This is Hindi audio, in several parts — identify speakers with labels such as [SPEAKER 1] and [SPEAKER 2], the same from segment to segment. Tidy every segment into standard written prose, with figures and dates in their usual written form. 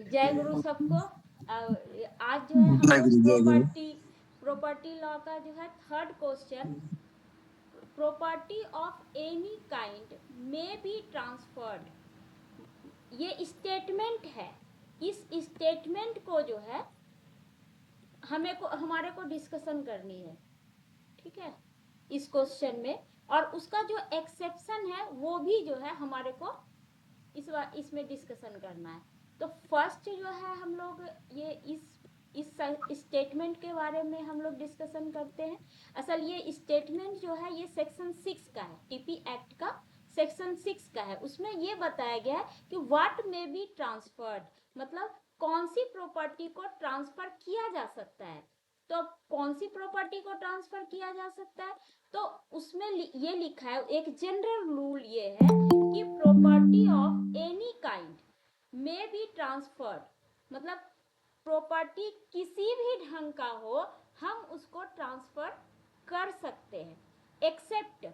[SPEAKER 1] जय गुरु सबको। आज जो है हम
[SPEAKER 2] जय
[SPEAKER 1] लोग
[SPEAKER 2] गुरु जय गुरु।
[SPEAKER 1] प्रॉपर्टी लॉ का जो है third question, property of any kind may be transferred, ये स्टेटमेंट है। इस स्टेटमेंट को जो है हमारे को डिस्कशन करनी है, ठीक है, इस क्वेश्चन में। और उसका जो एक्सेप्शन है वो भी जो है हमारे को इसमें डिस्कशन करना है। तो फर्स्ट जो है हम लोग ये इस स्टेटमेंट के बारे में हम लोग डिस्कशन करते हैं। असल ये स्टेटमेंट जो है ये सेक्शन 6 का है, टीपी एक्ट का सेक्शन 6 का है। उसमें ये बताया गया है कि व्हाट मे बी ट्रांसफर्ड, मतलब कौन सी प्रॉपर्टी को ट्रांसफर किया जा सकता है। तो कौन सी प्रॉपर्टी को ट्रांसफर किया जा सकता है, तो उसमें ये लिखा है, एक जनरल रूल ये है कि property of any kind may be transferred, मतलब प्रॉपर्टी किसी भी ढंग का हो हम उसको ट्रांसफर कर सकते हैं, एक्सेप्ट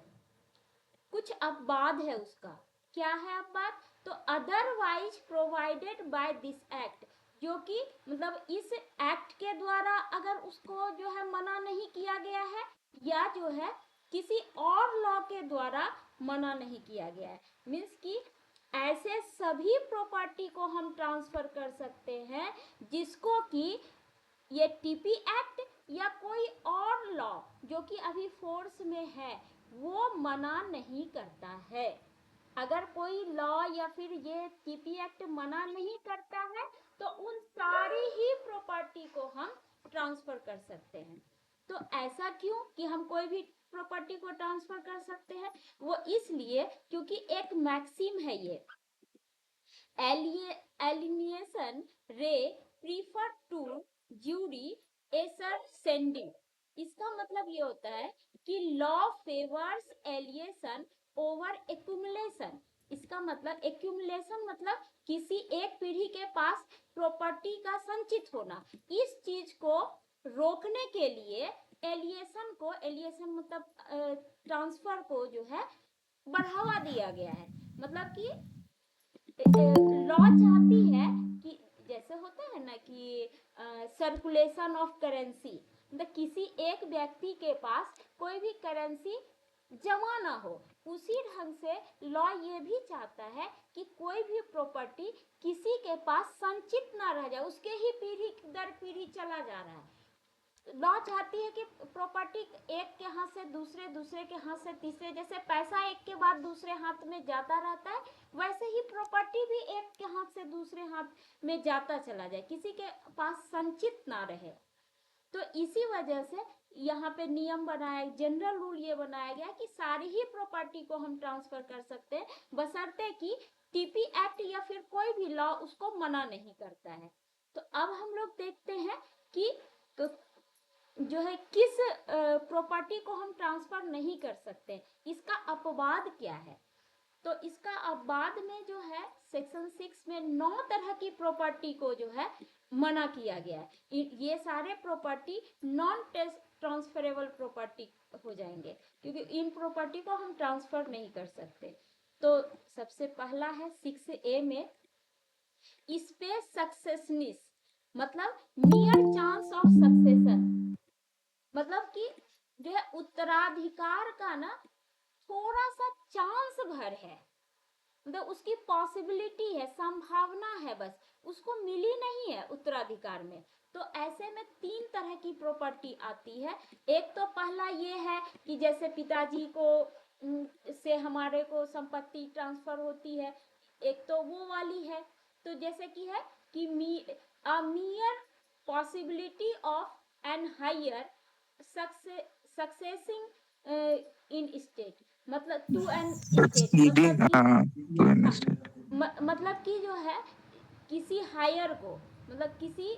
[SPEAKER 1] कुछ अपवाद है उसका। क्या है अपवाद, तो otherwise provided by this act, जो कि मतलब इस एक्ट के द्वारा अगर उसको जो है मना नहीं किया गया है, या जो है किसी और लॉ के द्वारा मना नहीं किया गया है। मीन्स कि ऐसे सभी प्रॉपर्टी को हम ट्रांसफर कर सकते हैं जिसको कि ये टीपी एक्ट या कोई और लॉ जो कि अभी फोर्स में है वो मना नहीं करता है। अगर कोई लॉ या फिर ये टीपी एक्ट मना नहीं करता है तो उन सारी ही प्रॉपर्टी को हम ट्रांसफर कर सकते हैं। तो ऐसा क्यों कि हम कोई भी प्रॉपर्टी को ट्रांसफर कर सकते हैं, वो इसलिए क्योंकि एक मैक्सिम है ये, alienation रे प्रीफर टू ज्यूरी एसर सेंडिंग। इसका मतलब ये होता है कि law favours alienation over accumulation. इसका मतलब एक्यूमुलेशन मतलब किसी एक पीढ़ी के पास प्रॉपर्टी का संचित होना, इस चीज को रोकने के लिए एलिएशन मतलब ट्रांसफर को जो है बढ़ावा दिया गया है। मतलब कि लॉ चाहती है कि जैसे होता है ना कि सर्कुलेशन ऑफ करेंसी, मतलब किसी एक व्यक्ति के पास कोई भी करेंसी जमा ना हो, उसी ढंग से लॉ ये भी चाहता है कि कोई भी प्रॉपर्टी किसी के पास संचित ना रह जाए, उसके ही पीढ़ी दर पीढ़ी चला जा रहा है। लॉ चाहती है कि प्रॉपर्टी एक के हाथ से दूसरे, दूसरे के हाथ से तीसरे, जैसे पैसा एक के बाद दूसरे हाथ में जाता रहता है वैसे ही प्रॉपर्टी भी एक के हाथ से दूसरे हाथ में जाता चला जाए, किसी के पास संचित ना रहे। तो इसी वजह से यहाँ पे नियम बनाया, जनरल रूल ये बनाया गया कि सारी ही प्रॉपर्टी को हम ट्रांसफर कर सकते हैं बशर्ते कि टीपी एक्ट या फिर कोई भी लॉ उसको मना नहीं करता है। तो अब हम लोग देखते हैं कि तो जो है किस प्रॉपर्टी को हम ट्रांसफर नहीं कर सकते, इसका अपवाद क्या है। तो इसका अपवाद में जो है सेक्शन 6 में 9 तरह की प्रॉपर्टी को जो है मना किया गया है। ये सारे प्रॉपर्टी नॉन ट्रांसफरेबल प्रॉपर्टी हो जाएंगे क्योंकि इन प्रॉपर्टी को हम ट्रांसफर नहीं कर सकते। तो सबसे पहला है 6A में स्पेस सक्सेसनिस, मतलब नियर चांस ऑफ सक्सेशन, मतलब कि जो है उत्तराधिकार का ना थोड़ा सा चांस भर है, मतलब उसकी पॉसिबिलिटी है, संभावना है, बस उसको मिली नहीं है उत्तराधिकार में। तो ऐसे में 3 तरह की प्रॉपर्टी आती है। एक तो पहला ये है कि जैसे पिताजी को से हमारे को संपत्ति ट्रांसफर होती है, एक तो वो वाली है। तो जैसे कि है कि mere possibility of an heir succeeding in estate, मतलब टू एन स्टेट,
[SPEAKER 2] Succeeding
[SPEAKER 1] मतलब कि
[SPEAKER 2] to an
[SPEAKER 1] हाँ,
[SPEAKER 2] estate.
[SPEAKER 1] मतलब कि जो है किसी हायर को, मतलब किसी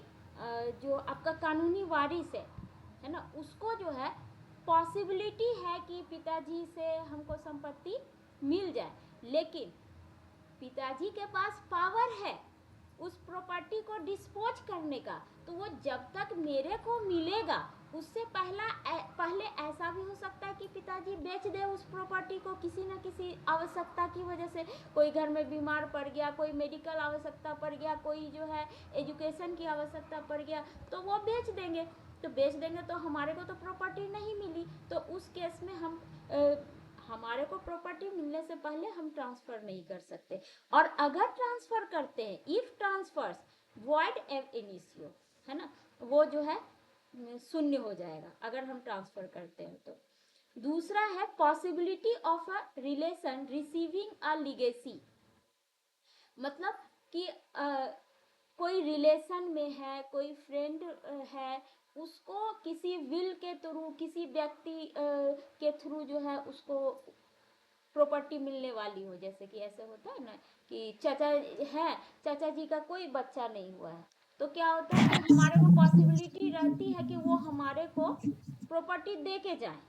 [SPEAKER 1] जो आपका कानूनी वारिस है ना, उसको जो है पॉसिबिलिटी है कि पिताजी से हमको संपत्ति मिल जाए, लेकिन पिताजी के पास पावर है उस प्रॉपर्टी को डिस्पोज करने का, तो वो जब तक मेरे को मिलेगा उससे पहले ऐसा भी हो सकता है कि पिताजी बेच दे उस प्रॉपर्टी को किसी न किसी आवश्यकता की वजह से। कोई घर में बीमार पड़ गया, कोई मेडिकल आवश्यकता पड़ गया, कोई जो है एजुकेशन की आवश्यकता पड़ गया, तो वो बेच देंगे। तो बेच देंगे तो हमारे को तो प्रॉपर्टी नहीं मिली, तो उस केस में हमारे को प्रॉपर्टी मिलने से पहले हम ट्रांसफर नहीं कर सकते। और अगर ट्रांसफर करते हैं, if transfers void ab initio, है ना, वो जो है शून्य हो जाएगा अगर हम ट्रांसफर करते हैं तो। दूसरा है possibility of a relation receiving a legacy, मतलब कि कोई रिलेशन में है, कोई फ्रेंड है, उसको किसी विल के थ्रू, किसी व्यक्ति के थ्रू जो है उसको प्रॉपर्टी मिलने वाली हो। जैसे कि ऐसे होता है ना कि चाचा जी का कोई बच्चा नहीं हुआ है, तो क्या होता है कि हमारे को पॉसिबिलिटी रहती है कि वो हमारे को प्रॉपर्टी दे के जाए,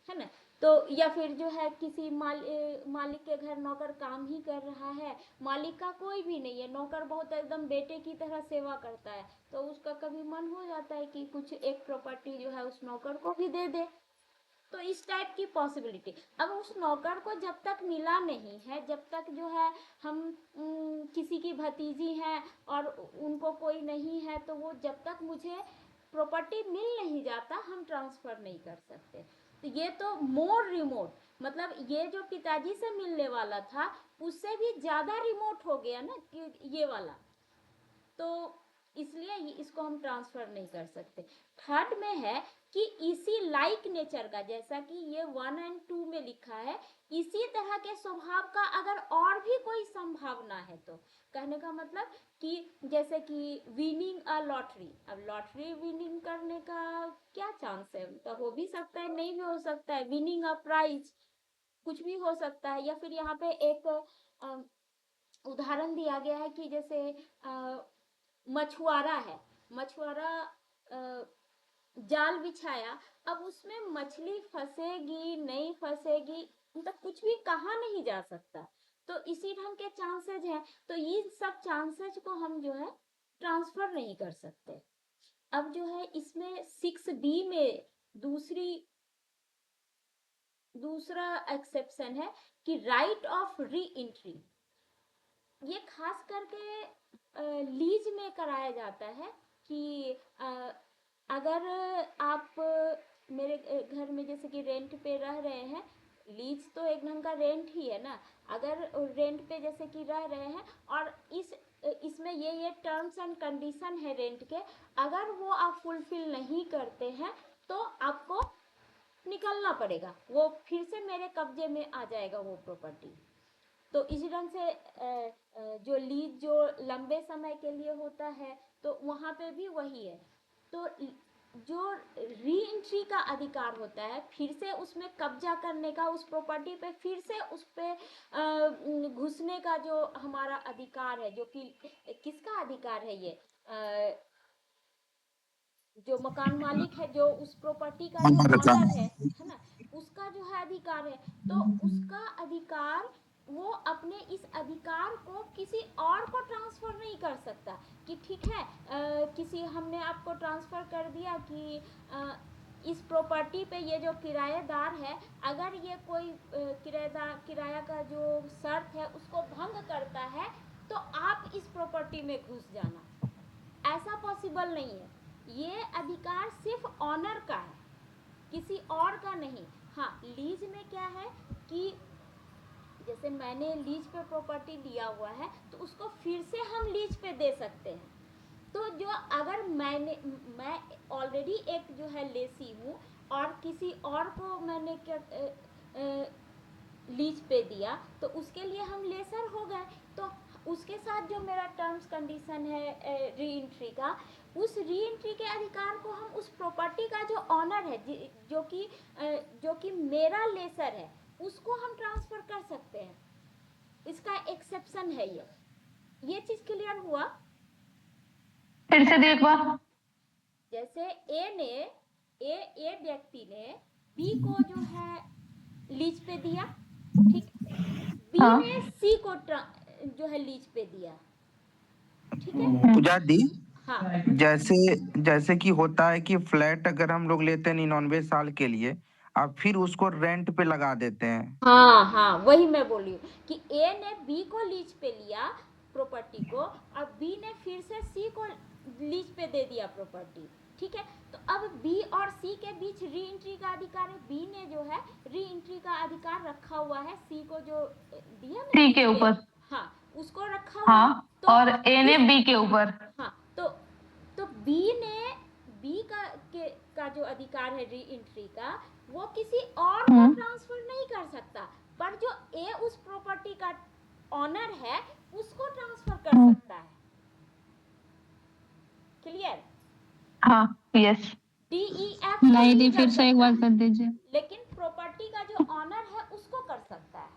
[SPEAKER 1] है ना। तो या फिर जो है किसी मालिक के घर नौकर काम ही कर रहा है, मालिक का कोई भी नहीं है, नौकर बहुत एकदम बेटे की तरह सेवा करता है, तो उसका कभी मन हो जाता है कि कुछ एक प्रॉपर्टी जो है उस नौकर को भी दे दे। तो इस टाइप की पॉसिबिलिटी। अब उस नौकर को जब तक मिला नहीं है, जब तक जो है हम किसी की भतीजी हैं और उनको कोई नहीं है, तो वो जब तक मुझे प्रॉपर्टी मिल नहीं जाता हम ट्रांसफ़र नहीं कर सकते। तो ये तो मोर रिमोट, मतलब ये जो पिताजी से मिलने वाला था उससे भी ज़्यादा रिमोट हो गया ना ये वाला, तो इसलिए इसको हम ट्रांसफर नहीं कर सकते। थर्ड में है कि इसी लाइक नेचर का, जैसा कि ये 1 और 2 में लिखा है, इसी तरह के स्वभाव का अगर और भी कोई संभावना है, तो कहने का मतलब कि जैसे कि विनिंग अ लॉटरी, अब लॉटरी विनिंग करने का क्या चांस है, तो हो भी सकता है, नहीं भी हो सकता है, विनिंग अ प्राइज कुछ भी हो सकता है। या फिर यहाँ पे एक उदाहरण दिया गया है कि जैसे मछुआरा है, मछुआरा जाल बिछाया, अब उसमें मछली फंसेगी नहीं फंसेगी, मतलब कुछ भी कहा नहीं जा सकता, तो इसी ढंग के चांसेज हैं, तो ये सब चांसेज को हम जो है ट्रांसफर नहीं कर सकते। अब जो है इसमें 6B में दूसरा एक्सेप्शन है कि राइट ऑफ री एंट्री, ये खास करके लीज में कराया जाता है कि अगर आप मेरे घर में जैसे कि रेंट पे रह रहे हैं, लीज तो एक ढंग का रेंट ही है ना, अगर रेंट पे जैसे कि रह रहे हैं और इसमें ये टर्म्स एंड कंडीशन है रेंट के, अगर वो आप फुलफिल नहीं करते हैं तो आपको निकलना पड़ेगा, वो फिर से मेरे कब्जे में आ जाएगा वो प्रॉपर्टी। तो इसी ढंग से जो लीज जो लंबे समय के लिए होता है, तो वहाँ पे भी वही है। तो जो री एंट्री का अधिकार होता है, फिर से उसमें कब्जा करने का, उस प्रॉपर्टी पे फिर से उस पे घुसने का जो हमारा अधिकार है, जो कि किसका अधिकार है ये, जो मकान मालिक है, जो उस प्रॉपर्टी का जो ऑनर है ना, उसका जो है अधिकार है। तो उसका अधिकार, वो अपने इस अधिकार को किसी और को ट्रांसफर नहीं कर सकता कि ठीक है किसी हमने आपको ट्रांसफर कर दिया कि इस प्रॉपर्टी पे ये जो किराएदार है, अगर ये कोई किराया का जो शर्त है उसको भंग करता है तो आप इस प्रॉपर्टी में घुस जाना, ऐसा पॉसिबल नहीं है। ये अधिकार सिर्फ ऑनर का है, किसी और का नहीं। हाँ, लीज में क्या है कि जैसे मैंने लीज पे प्रॉपर्टी लिया हुआ है, तो उसको फिर से हम लीज पे दे सकते हैं। तो जो अगर मैं ऑलरेडी एक जो है लेसी हूँ और किसी और को मैंने क्या लीज पे दिया, तो उसके लिए हम लेसर हो गए, तो उसके साथ जो मेरा टर्म्स कंडीशन है री एंट्री का, उस री एंट्री के अधिकार को हम उस प्रॉपर्टी का जो ऑनर है, जो कि मेरा लेसर है, उसको हम ट्रांसफर कर सकते हैं। इसका एक्सेप्शन है ये चीज क्लियर हुआ?
[SPEAKER 2] फिर से देख बार।
[SPEAKER 1] जैसे ए व्यक्ति ने बी को जो है लीज पे दिया, ठीक, बी
[SPEAKER 2] हाँ
[SPEAKER 1] ने सी को जो है लीज पे दिया, ठीक है।
[SPEAKER 3] पूजा दी,
[SPEAKER 1] हाँ
[SPEAKER 3] जैसे जैसे कि होता है कि फ्लैट अगर हम लोग लेते हैं 99 साल के लिए, अब फिर उसको रेंट पे लगा देते हैं।
[SPEAKER 1] हाँ हाँ, वही मैं बोल रही हूँ कि ए ने बी को लीज पे लिया प्रॉपर्टी को, और बी ने फिर से सी को लीज पे दे दिया प्रॉपर्टी। ठीक है, तो अब बी और सी के बीच री एंट्री का अधिकार है। बी ने जो है री एंट्री का अधिकार रखा हुआ है सी को जो दिया ना
[SPEAKER 2] सी
[SPEAKER 1] लीज
[SPEAKER 2] के
[SPEAKER 1] पे,
[SPEAKER 2] ऊपर।
[SPEAKER 1] हाँ उसको रखा हुआ है।
[SPEAKER 2] हाँ,
[SPEAKER 1] तो
[SPEAKER 2] और ए ने बी के ऊपर।
[SPEAKER 1] हाँ, तो बी ने बी का जो अधिकार है री एंट्री का, वो किसी और को ट्रांसफर नहीं कर सकता, पर जो ए उस प्रॉपर्टी का ऑनर है उसको ट्रांसफर कर सकता है। क्लियर?
[SPEAKER 2] हाँ, यस।
[SPEAKER 1] डी ई एफ
[SPEAKER 4] नहीं दी, फिर से एक बार कर दीजिए।
[SPEAKER 1] लेकिन प्रॉपर्टी का जो ऑनर है उसको कर सकता है।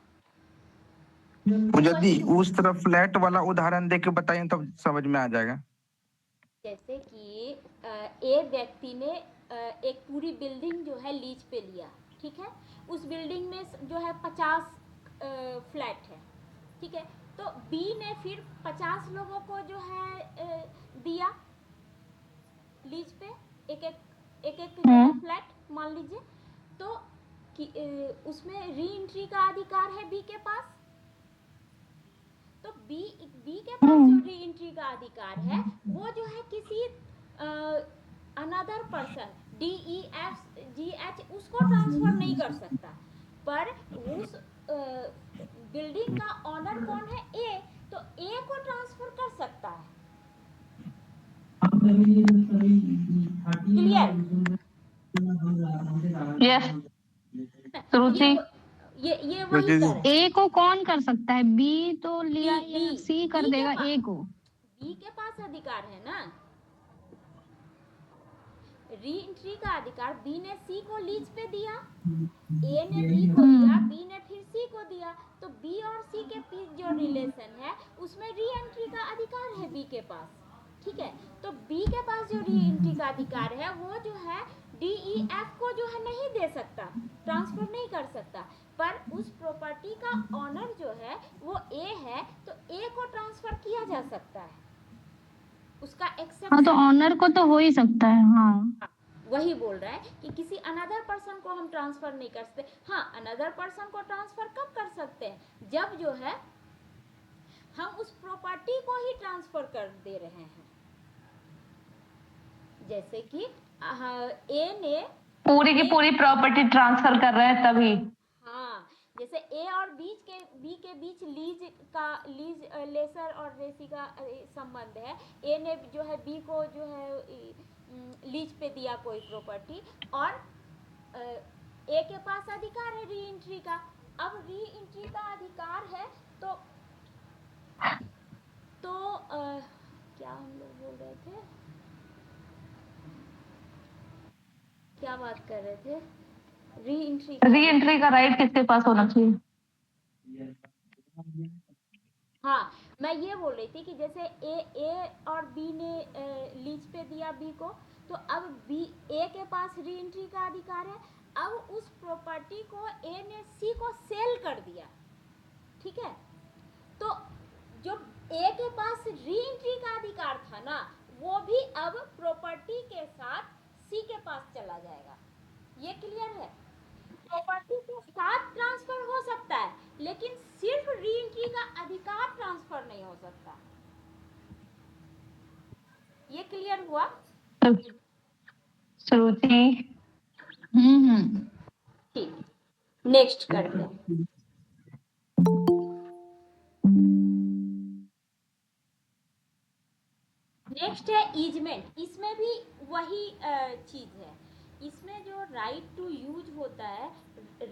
[SPEAKER 3] पूजा दी, उस तरफ फ्लैट वाला उदाहरण दे के बताइए तब समझ में आ जाएगा।
[SPEAKER 1] जैसे कि ए व्यक्ति ने एक पूरी बिल्डिंग जो है लीज पे लिया। ठीक है, उस बिल्डिंग में जो है 50 फ्लैट है। ठीक है, तो बी ने फिर 50 लोगों को जो है दिया लीज पे, एक जो है फ्लैट मान लीजिए। तो उसमें री एंट्री का अधिकार है बी के पास। तो बी के पास जो री एंट्री का अधिकार है वो जो है किसी another person D E F G H उसको ट्रांसफर नहीं कर सकता, पर उस बिल्डिंग का ऑनर कौन है? ए, तो ए को ट्रांसफर कर सकता है। क्लियर?
[SPEAKER 2] यस। रुचि,
[SPEAKER 1] ये वही कर रहे हैं।
[SPEAKER 4] ए को कौन कर सकता है? बी तो लिया
[SPEAKER 1] बी
[SPEAKER 4] या सी कर
[SPEAKER 1] बी के
[SPEAKER 4] देगा
[SPEAKER 1] पास
[SPEAKER 4] ए को?
[SPEAKER 1] बी के पास अधिकार है ना, री एंट्री का अधिकार। बी ने सी को लीज पे दिया, ए ने बी को दिया, बी ने फिर सी को दिया, तो बी और सी के बीच जो रिलेशन है उसमें री एंट्री का अधिकार है बी के पास। ठीक है, तो बी के पास जो री एंट्री का अधिकार है वो जो है डी ई एफ को जो है नहीं दे सकता, ट्रांसफर नहीं कर सकता, पर उस प्रॉपर्टी का ऑनर जो है वो ए है, तो ए को ट्रांसफर किया जा सकता है। उसका
[SPEAKER 4] हाँ, तो
[SPEAKER 1] एक्सेप्शन
[SPEAKER 4] ऑनर को तो हो ही सकता है। हाँ,
[SPEAKER 1] वही बोल रहा है कि किसी अनदर पर्सन को हम ट्रांसफर नहीं कर सकते। हाँ, अनदर पर्सन को ट्रांसफर कब कर सकते हैं? जब जो है हम उस प्रॉपर्टी को ही ट्रांसफर कर दे रहे हैं। जैसे कि ए ने
[SPEAKER 2] पूरी की पूरी प्रॉपर्टी ट्रांसफर कर रहे हैं तभी।
[SPEAKER 1] हाँ, जैसे ए और बी के बीच लीज लेसर और रेसी का संबंध है। ए ने जो है बी को जो है लीज पे दिया कोई प्रॉपर्टी, और ए के पास अधिकार है री एंट्री का। अब री एंट्री का अधिकार है तो क्या हम लोग बोल रहे थे, क्या बात कर रहे थे? री एंट्री
[SPEAKER 2] का राइट किसके पास होना चाहिए?
[SPEAKER 1] हाँ, मैं ये बोल रही थी कि जैसे ए और बी ने लीज पे दिया बी को, तो अब बी ए के पास री एंट्री का अधिकार है। अब उस प्रॉपर्टी को ए ने सी को सेल कर दिया। ठीक है, तो जो ए के पास री एंट्री का अधिकार था ना, वो भी अब प्रॉपर्टी के साथ सी के पास चला जाएगा। ये क्लियर है? प्रॉपर्टी के साथ ट्रांसफर हो सकता है, लेकिन सिर्फ री एंट्री का अधिकार ट्रांसफर नहीं हो सकता। ये क्लियर हुआ?
[SPEAKER 2] श्रुति,
[SPEAKER 1] ठीक, नेक्स्ट करते हैं। नेक्स्ट है ईजमेंट। इसमें भी वही चीज है। इसमें जो राइट टू यूज होता है,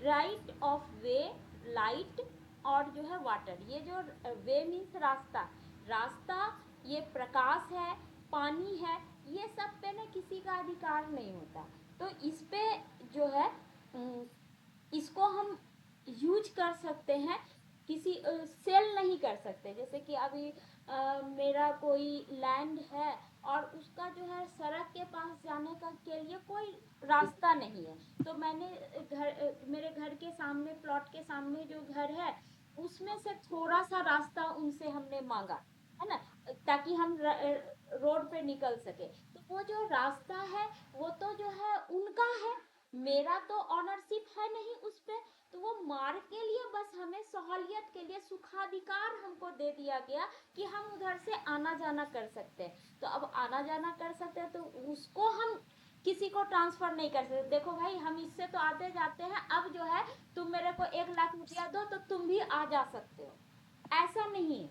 [SPEAKER 1] राइट ऑफ वे, लाइट और जो है वाटर। ये जो वे मीन्स रास्ता, रास्ता, ये प्रकाश है, पानी है, ये सब पे ना किसी का अधिकार नहीं होता। तो इस पे जो है इसको हम यूज कर सकते हैं, किसी सेल नहीं कर सकते। जैसे कि अभी मेरा कोई लैंड है और उसका जो है सड़क के पास जाने का के लिए कोई रास्ता नहीं है, तो मैंने मेरे घर के सामने, प्लॉट के सामने जो घर है उसमें से थोड़ा सा रास्ता उनसे हमने मांगा, है ना, ताकि हम रोड पे निकल सके। तो वो जो रास्ता है वो तो जो है उनका है, मेरा तो ऑनरशिप है नहीं उस पे। तो वो मार्ग के लिए बस हमें सहूलियत के लिए सुखाधिकार हमको दे दिया गया कि हम उधर से आना जाना कर सकते हैं। तो अब आना जाना कर सकते हैं तो उसको हम किसी को ट्रांसफर नहीं कर सकते। देखो भाई हम इससे तो आते जाते हैं, अब जो है तुम मेरे को 1 लाख रुपया दो तो तुम भी आ जा सकते हो, ऐसा नहीं है।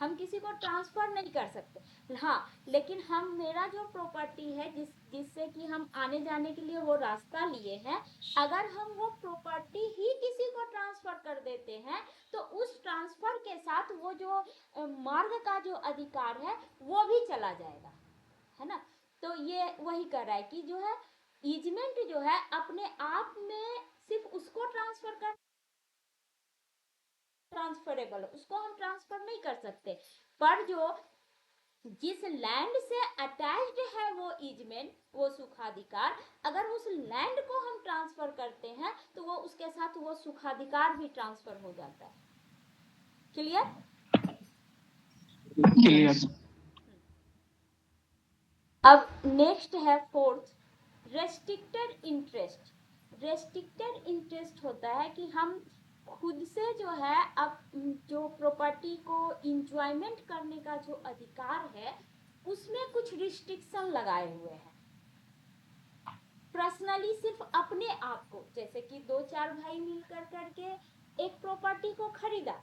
[SPEAKER 1] हम किसी को ट्रांसफर नहीं कर सकते। हाँ, लेकिन हम मेरा जो प्रॉपर्टी है जिससे कि हम आने जाने के लिए वो रास्ता लिए हैं, अगर हम वो प्रॉपर्टी ही किसी को ट्रांसफर कर देते हैं तो उस ट्रांसफर के साथ वो जो मार्ग का जो अधिकार है वो भी चला जाएगा, है ना। तो ये वही कर रहा है कि जो है ईजमेंट जो है अपने आप में सिर्फ उसको ट्रांसफरेबल, उसको हम ट्रांसफर नहीं कर सकते। पर जो जिस लैंड से अटैच्ड है वो ईजमेंट, वो सुखाधिकार, अगर उस लैंड को हम ट्रांसफर करते हैं तो वो उसके साथ वो सुखाधिकार भी ट्रांसफर हो जाता है। क्लियर?
[SPEAKER 2] क्लियर।
[SPEAKER 1] अब नेक्स्ट है fourth, restricted interest. Restricted interest होता है कि हम खुद से जो है अब जो प्रॉपर्टी को इंजॉयमेंट करने का जो अधिकार है उसमें कुछ रिस्ट्रिक्शन लगाए हुए हैं। पर्सनली सिर्फ अपने आप को, जैसे कि 2-4 भाई मिलकर करके एक प्रॉपर्टी को खरीदा,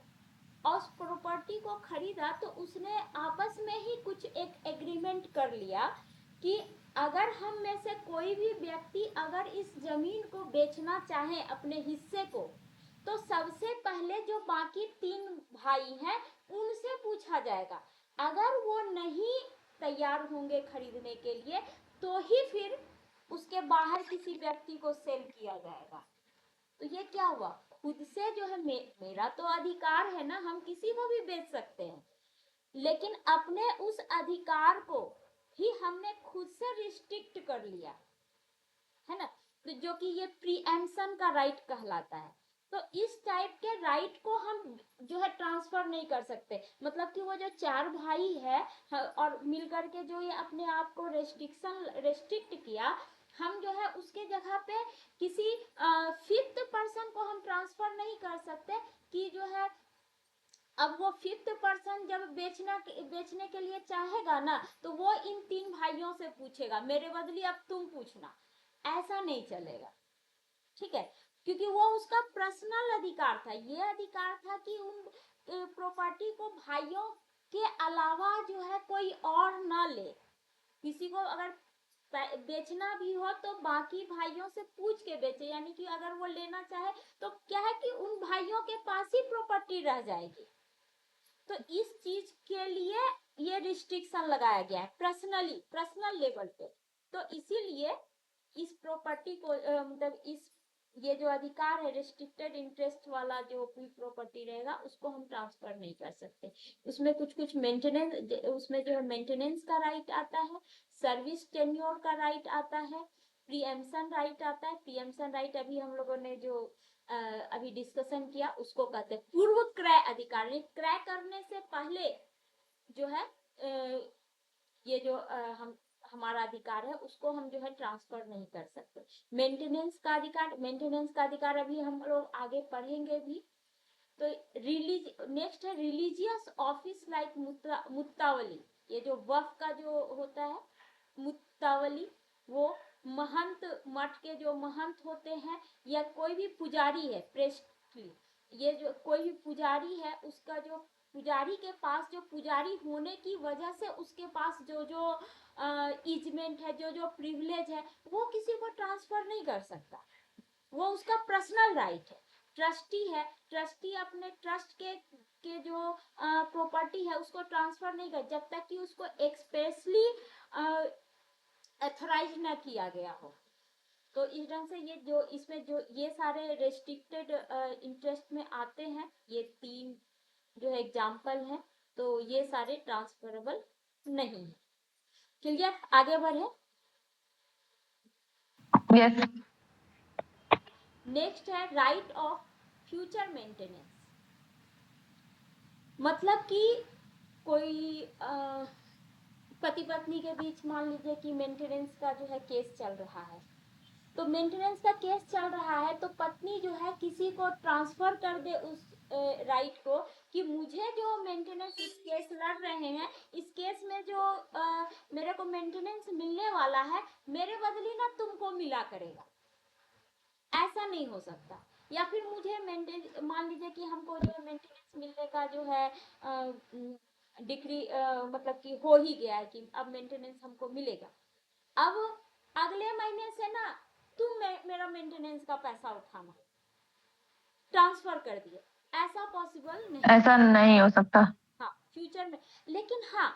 [SPEAKER 1] और उस प्रॉपर्टी को खरीदा तो उसने आपस में ही कुछ एक एग्रीमेंट कर लिया कि अगर हम में से कोई भी व्यक्ति अगर इस जमीन को बेचना चाहे अपने हिस्से को, तो सबसे पहले जो बाकी 3 भाई हैं उनसे पूछा जाएगा। अगर वो नहीं तैयार होंगे खरीदने के लिए तो ही फिर उसके बाहर किसी व्यक्ति को सेल किया जाएगा। तो ये क्या हुआ, खुद से जो है मेरा तो अधिकार है ना, हम किसी को भी बेच सकते हैं, लेकिन अपने उस अधिकार को ही हमने खुद से रिस्ट्रिक्ट कर लिया, है ना। तो जो कि ये प्रीएम्पशन का राइट कहलाता है। तो इस टाइप के राइट को हम जो है ट्रांसफर नहीं कर सकते। मतलब कि वो जो 4 भाई है और मिलकर के जो ये अपने आप को रेस्ट्रिक्ट किया, हम जो है उसके जगह पे किसी 5th पर्सन को हम ट्रांसफर नहीं कर सकते कि जो है अब वो 5th पर्सन जब बेचने के लिए चाहेगा ना तो वो इन 3 भाइयों से पूछेगा मेरे बदले अब तुम पूछना, ऐसा नहीं चलेगा, ठीक है। क्योंकि वो उसका पर्सनल अधिकार था, ये अधिकार था कि उन प्रॉपर्टी को भाइयों के अलावा जो है कोई और ना ले। किसी को अगर बेचना भी हो तो बाकी भाइयों से पूछ के बेचे, यानी कि अगर वो लेना चाहे तो क्या है कि उन भाइयों के पास ही प्रॉपर्टी रह जाएगी। तो इस चीज के लिए ये रिस्ट्रिक्शन लगाया गया है पर्सनल लेवल पे। तो इसीलिए इस प्रॉपर्टी को मतलब इस ये जो अधिकार है रिस्ट्रिक्टेड इंटरेस्ट वाला जो भी प्रॉपर्टी रहेगा उसको हम ट्रांसफर नहीं कर सकते। उसमें कुछ मेंटेनेंस, उसमें जो है मेंटेनेंस का राइट आता है, सर्विस टेन्योर का राइट आता है, प्रीएम्पशन राइट आता है। प्रीएम्पशन राइट अभी हम लोगों ने जो अभी डिस्कशन किया उसको कहते हैं पूर्व क्रय अधिकार। क्रय करने से पहले जो है ये जो हमारा अधिकार है उसको हम जो है ट्रांसफर नहीं कर सकते। मेंटेनेंस का अधिकार अभी हम लोग आगे पढ़ेंगे भी। तो नेक्स्ट है रिलीजियस ऑफिस लाइक मुत्तावली। ये जो वफ का जो होता है मुत्तावली, वो महंत, मठ के जो महंत होते हैं या कोई भी पुजारी है प्रेस्टली, ये जो कोई भी पुजारी है उसका जो पुजारी के पास जो पुजारी होने की वजह से उसके पास जो जो इजमेंट है, जो जो प्रिविलेज है, वो किसी को ट्रांसफर नहीं कर सकता, वो उसका पर्सनल राइट है। ट्रस्टी है, ट्रस्टी अपने ट्रस्ट के जो प्रॉपर्टी है उसको ट्रांसफर नहीं कर जब तक कि उसको एक्सप्रेसली अथोराइज ना किया गया हो। तो इस ढंग से ये जो इसमें जो ये सारे रेस्ट्रिक्टेड इंटरेस्ट में आते हैं, ये 3 जो एग्जाम्पल है, तो ये सारे ट्रांसफरेबल नहीं है। क्लियर? आगे बढ़े।
[SPEAKER 2] यस।
[SPEAKER 1] नेक्स्ट है राइट ऑफ फ्यूचर मेंटेनेंस। मतलब कि कोई पति पत्नी के बीच मान लीजिए कि मेंटेनेंस का जो है केस चल रहा है, तो मेंटेनेंस का केस चल रहा है तो पत्नी जो है किसी को ट्रांसफर कर दे उस राइट को कि मुझे जो मेंटेनेंस इस केस लड़ रहे हैं, इस केस में जो मेरे को मेंटेनेंस मिलने वाला है, मेरे बदले ना तुमको मिला करेगा। ऐसा नहीं हो सकता। या फिर मुझे मान लीजिए कि हमको जो मेंटेनेंस मिलने का जो है डिग्री मतलब कि हो ही गया है कि अब मेंटेनेंस हमको मिलेगा, अब अगले महीने से ना तुम मेरा मेंटेनेंस का पैसा उठाना, ट्रांसफर कर दिए, ऐसा पॉसिबल नहीं,
[SPEAKER 2] ऐसा नहीं हो सकता।
[SPEAKER 1] हाँ फ्यूचर में। लेकिन हाँ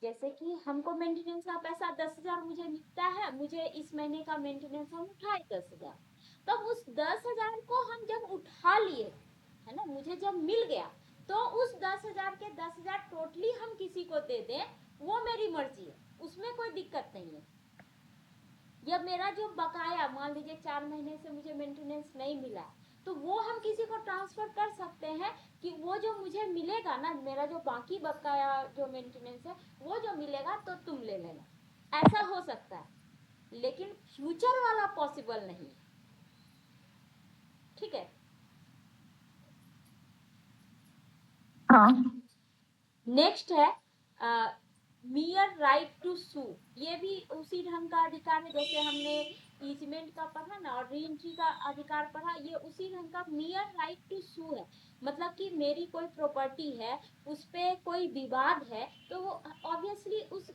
[SPEAKER 1] जैसे कि हमको मेंटेनेंस का पैसा 10,000 मुझे मिलता है, मुझे इस महीने का मेंटेनेंस हम उठाए 10,000, तब उस 10,000 को हम जब उठा लिए है ना, मुझे जब मिल गया, तो उस 10,000 के 10,000 टोटली हम किसी को दे दें, वो मेरी मर्जी है, उसमें कोई दिक्कत नहीं है। या मेरा जो बकाया मान लीजिए 4 महीने से मुझे मेंटेनेंस नहीं मिला, तो वो हम किसी को ट्रांसफर कर सकते हैं कि वो जो मुझे मिलेगा ना, मेरा जो बाकी बकाया जो मेंटेनेंस है वो जो मिलेगा तो तुम ले लेना, ऐसा हो सकता है। लेकिन फ्यूचर वाला पॉसिबल नहीं, ठीक है।
[SPEAKER 2] हाँ,
[SPEAKER 1] नेक्स्ट है मियर राइट टू सू, ये भी उसी ढंग का अधिकार है जैसे हमने ईजमेंट का पढ़ा ना और री एंट्री का अधिकार पढ़ा, ये उसी ढंग का मियर राइट टू सू है। मतलब कि मेरी कोई प्रॉपर्टी है, उस पे कोई विवाद है, तो वो ऑब्वियसली उस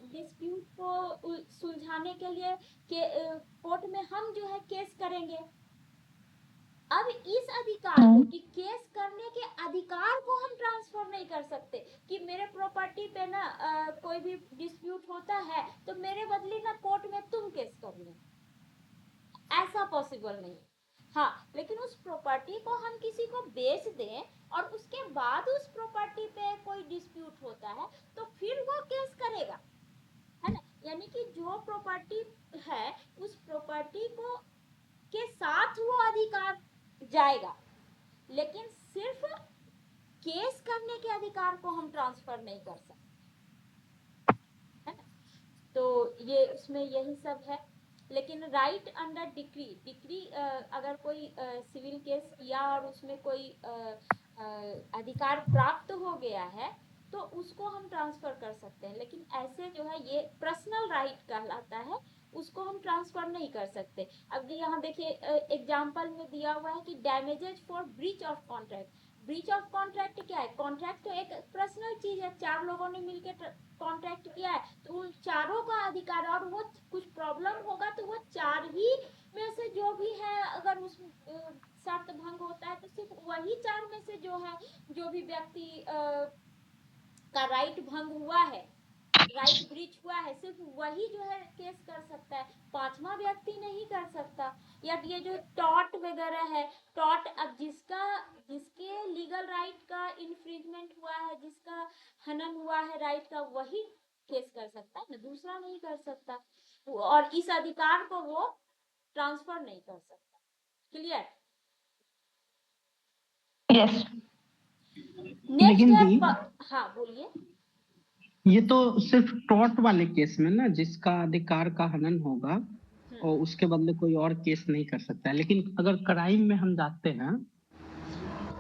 [SPEAKER 1] डिस्प्यूट को सुलझाने के लिए कोर्ट में हम जो है केस करेंगे। अब इस अधिकार को कि केस करने के अधिकार को हम ट्रांसफर नहीं कर सकते कि मेरे प्रॉपर्टी पे ना कोई भी डिस्प्यूट होता है तो मेरे बदले ना कोर्ट में तुम केस कर लो, ऐसा पॉसिबल नहीं। हाँ, लेकिन उस प्रॉपर्टी को हम किसी को बेच दें और उसके बाद उस प्रॉपर्टी पे कोई डिस्प्यूट होता है तो फिर वो केस करेगा, है ना। यानी कि जो प्रॉपर्टी है उस प्रॉपर्टी को के साथ वो अधिकार जाएगा, लेकिन सिर्फ केस करने के अधिकार को हम ट्रांसफर नहीं कर सकते, है ना। तो ये उसमें यही सब है। लेकिन राइट अंडर डिक्री अगर कोई सिविल केस किया और उसमें कोई अधिकार प्राप्त हो गया है तो उसको हम ट्रांसफर कर सकते हैं, लेकिन ऐसे जो है ये पर्सनल राइट कहलाता है, उसको हम ट्रांसफर नहीं कर सकते। अब यहाँ देखिए एग्जांपल में दिया हुआ है कि damages for breach of contract. Breach of contract क्या है? कॉन्ट्रैक्ट तो एक पर्सनल चीज है, 4 लोगों ने मिलकर कॉन्ट्रैक्ट किया है तो उन चारों का अधिकार, और वो कुछ प्रॉब्लम होगा तो वो 4 ही में से जो भी है अगर उस शर्त भंग होता है तो सिर्फ वही 4 में से जो है, जो भी व्यक्ति का राइट भंग हुआ है, राइट ब्रीच हुआ है, सिर्फ वही जो है केस कर सकता है, 5वां व्यक्ति नहीं कर सकता। या ये जो टॉर्ट वगैरह है, टॉर्ट अब जिसके लीगल राइट का इन्फ्रिंजमेंट हुआ है, जिसका हनन हुआ है राइट का, वही केस कर सकता है ना, दूसरा नहीं कर सकता, और इस अधिकार को वो ट्रांसफर नहीं कर सकता। क्लियर?
[SPEAKER 2] यस।
[SPEAKER 1] नेक्स्ट
[SPEAKER 5] लेकिन
[SPEAKER 1] है
[SPEAKER 5] दी,
[SPEAKER 1] हाँ बोलिए।
[SPEAKER 5] ये तो सिर्फ टॉर्ट वाले केस में ना, जिसका अधिकार का हनन होगा और उसके बदले कोई और केस नहीं कर सकता है, लेकिन अगर क्राइम में हम जाते हैं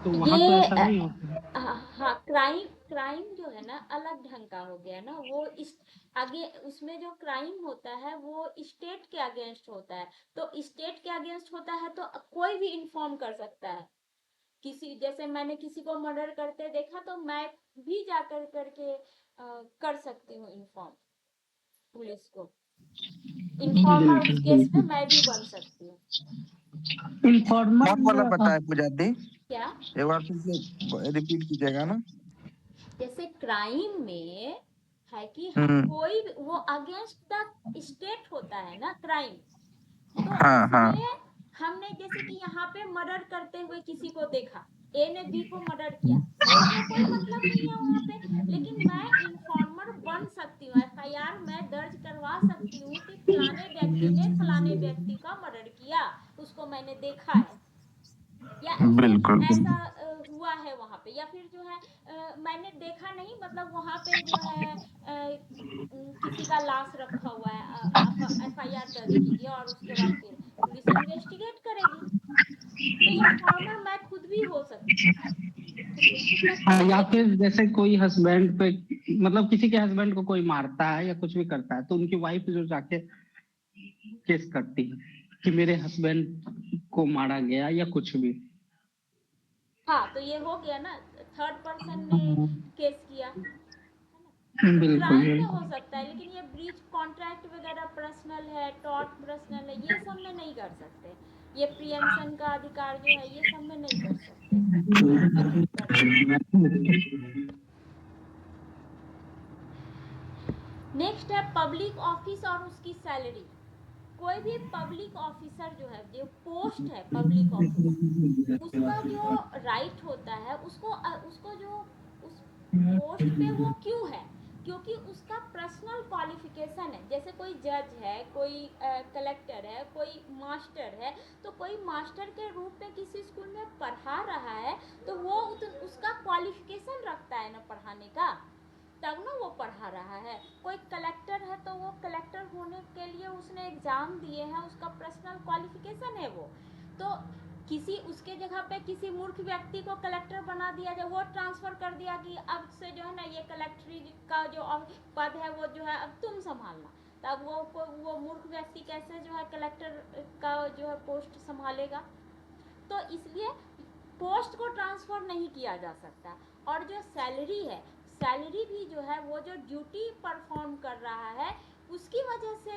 [SPEAKER 5] तो वहां तो ऐसा नहीं होता।
[SPEAKER 1] हाँ, क्राइम जो है ना अलग ढंग का हो गया ना, वो इस आगे उसमें जो क्राइम होता है वो स्टेट के अगेंस्ट होता है, तो स्टेट के अगेंस्ट होता है तो कोई भी इन्फॉर्म कर सकता है। किसी जैसे मैंने किसी को मर्डर करते देखा तो मैं भी जाकर करके कर सकती हूँ इन्फॉर्म पुलिस को, इन्फॉर्मर उस केस में मैं भी बन सकती हूँ।
[SPEAKER 5] इन्फॉर्मर
[SPEAKER 3] कौन वाला बताया पूजा दी?
[SPEAKER 1] क्या?
[SPEAKER 3] एक बार फिर से रिपीट कीजिएगा ना।
[SPEAKER 1] जैसे क्राइम में है कि कोई वो अगेंस्ट द स्टेट होता है ना क्राइम, तो
[SPEAKER 3] हाँ हाँ
[SPEAKER 1] उसमें हमने जैसे कि यहाँ पे मर्डर करते हुए किसी को देखा, ए ने बी को मर्डर किया, कोर्ट को कोई मतलब नहीं है वहाँ पे, लेकिन मैं इन्फॉर्मर बन सकती हूँ, FIR मैं दर्ज करवा सकती हूँ कि फलाने व्यक्ति ने फलाने व्यक्ति का मर्डर किया, उसको मैंने देखा है या
[SPEAKER 3] बिल्कुल
[SPEAKER 1] ऐसा हुआ है वहाँ पे, या फिर जो है मैंने देखा नहीं पास रखा हुआ है, FIR दर्ज कीजिए और उसके बाद फिर पुलिस इन्वेस्टिगेट करेगी। तो ये फॉर्मर मैं खुद भी हो सकती हूँ,
[SPEAKER 5] हाँ, या फिर जैसे कोई हस्बैंड पे, मतलब किसी के हस्बैंड को कोई मारता है या कुछ भी करता है, तो उनकी वाइफ जो जाके केस करती है कि मेरे हस्बैंड को मारा गया या कुछ भी।
[SPEAKER 1] हाँ, तो ये हो गया ना, थर्ड पर्सन ने केस किया,
[SPEAKER 5] बिल्कुल
[SPEAKER 1] क्राइम में
[SPEAKER 5] बिल्कुल।
[SPEAKER 1] हो सकता है, लेकिन ये ब्रीच कॉन्ट्रैक्ट वगैरह पर्सनल है, टॉर्ट पर्सनल है, ये सब में नहीं कर सकते। ये प्रियम्पशन का अधिकार जो है ये सब में नहीं कर सकते, नहीं कर सकते। नेक्स्ट है पब्लिक ऑफिस और उसकी सैलरी। कोई भी पब्लिक ऑफिसर जो है, जो पोस्ट है पब्लिक ऑफिस, उसका जो राइट होता है, उसको जो उस पोस्ट पे वो क्यों है, क्योंकि उसका पर्सनल क्वालिफिकेशन है। जैसे कोई जज है, कोई कलेक्टर है, कोई मास्टर है, तो कोई मास्टर के रूप में किसी स्कूल में पढ़ा रहा है, तो वो उसका क्वालिफिकेशन रखता है ना पढ़ाने का, तब ना वो पढ़ा रहा है। कोई कलेक्टर है तो वो कलेक्टर होने के लिए उसने एग्जाम दिए हैं, उसका पर्सनल क्वालिफिकेशन है वो। तो किसी उसके जगह पे किसी मूर्ख व्यक्ति को कलेक्टर बना दिया जाए, वो ट्रांसफर कर दिया कि अब से जो है ना ये कलेक्ट्री का जो पद है वो जो है अब तुम संभालना, तब वो मूर्ख व्यक्ति कैसे जो है कलेक्टर का जो है पोस्ट संभालेगा। तो इसलिए पोस्ट को ट्रांसफर नहीं किया जा सकता। और जो सैलरी है, सैलरी भी जो है वो जो ड्यूटी परफॉर्म कर रहा है उसकी वजह से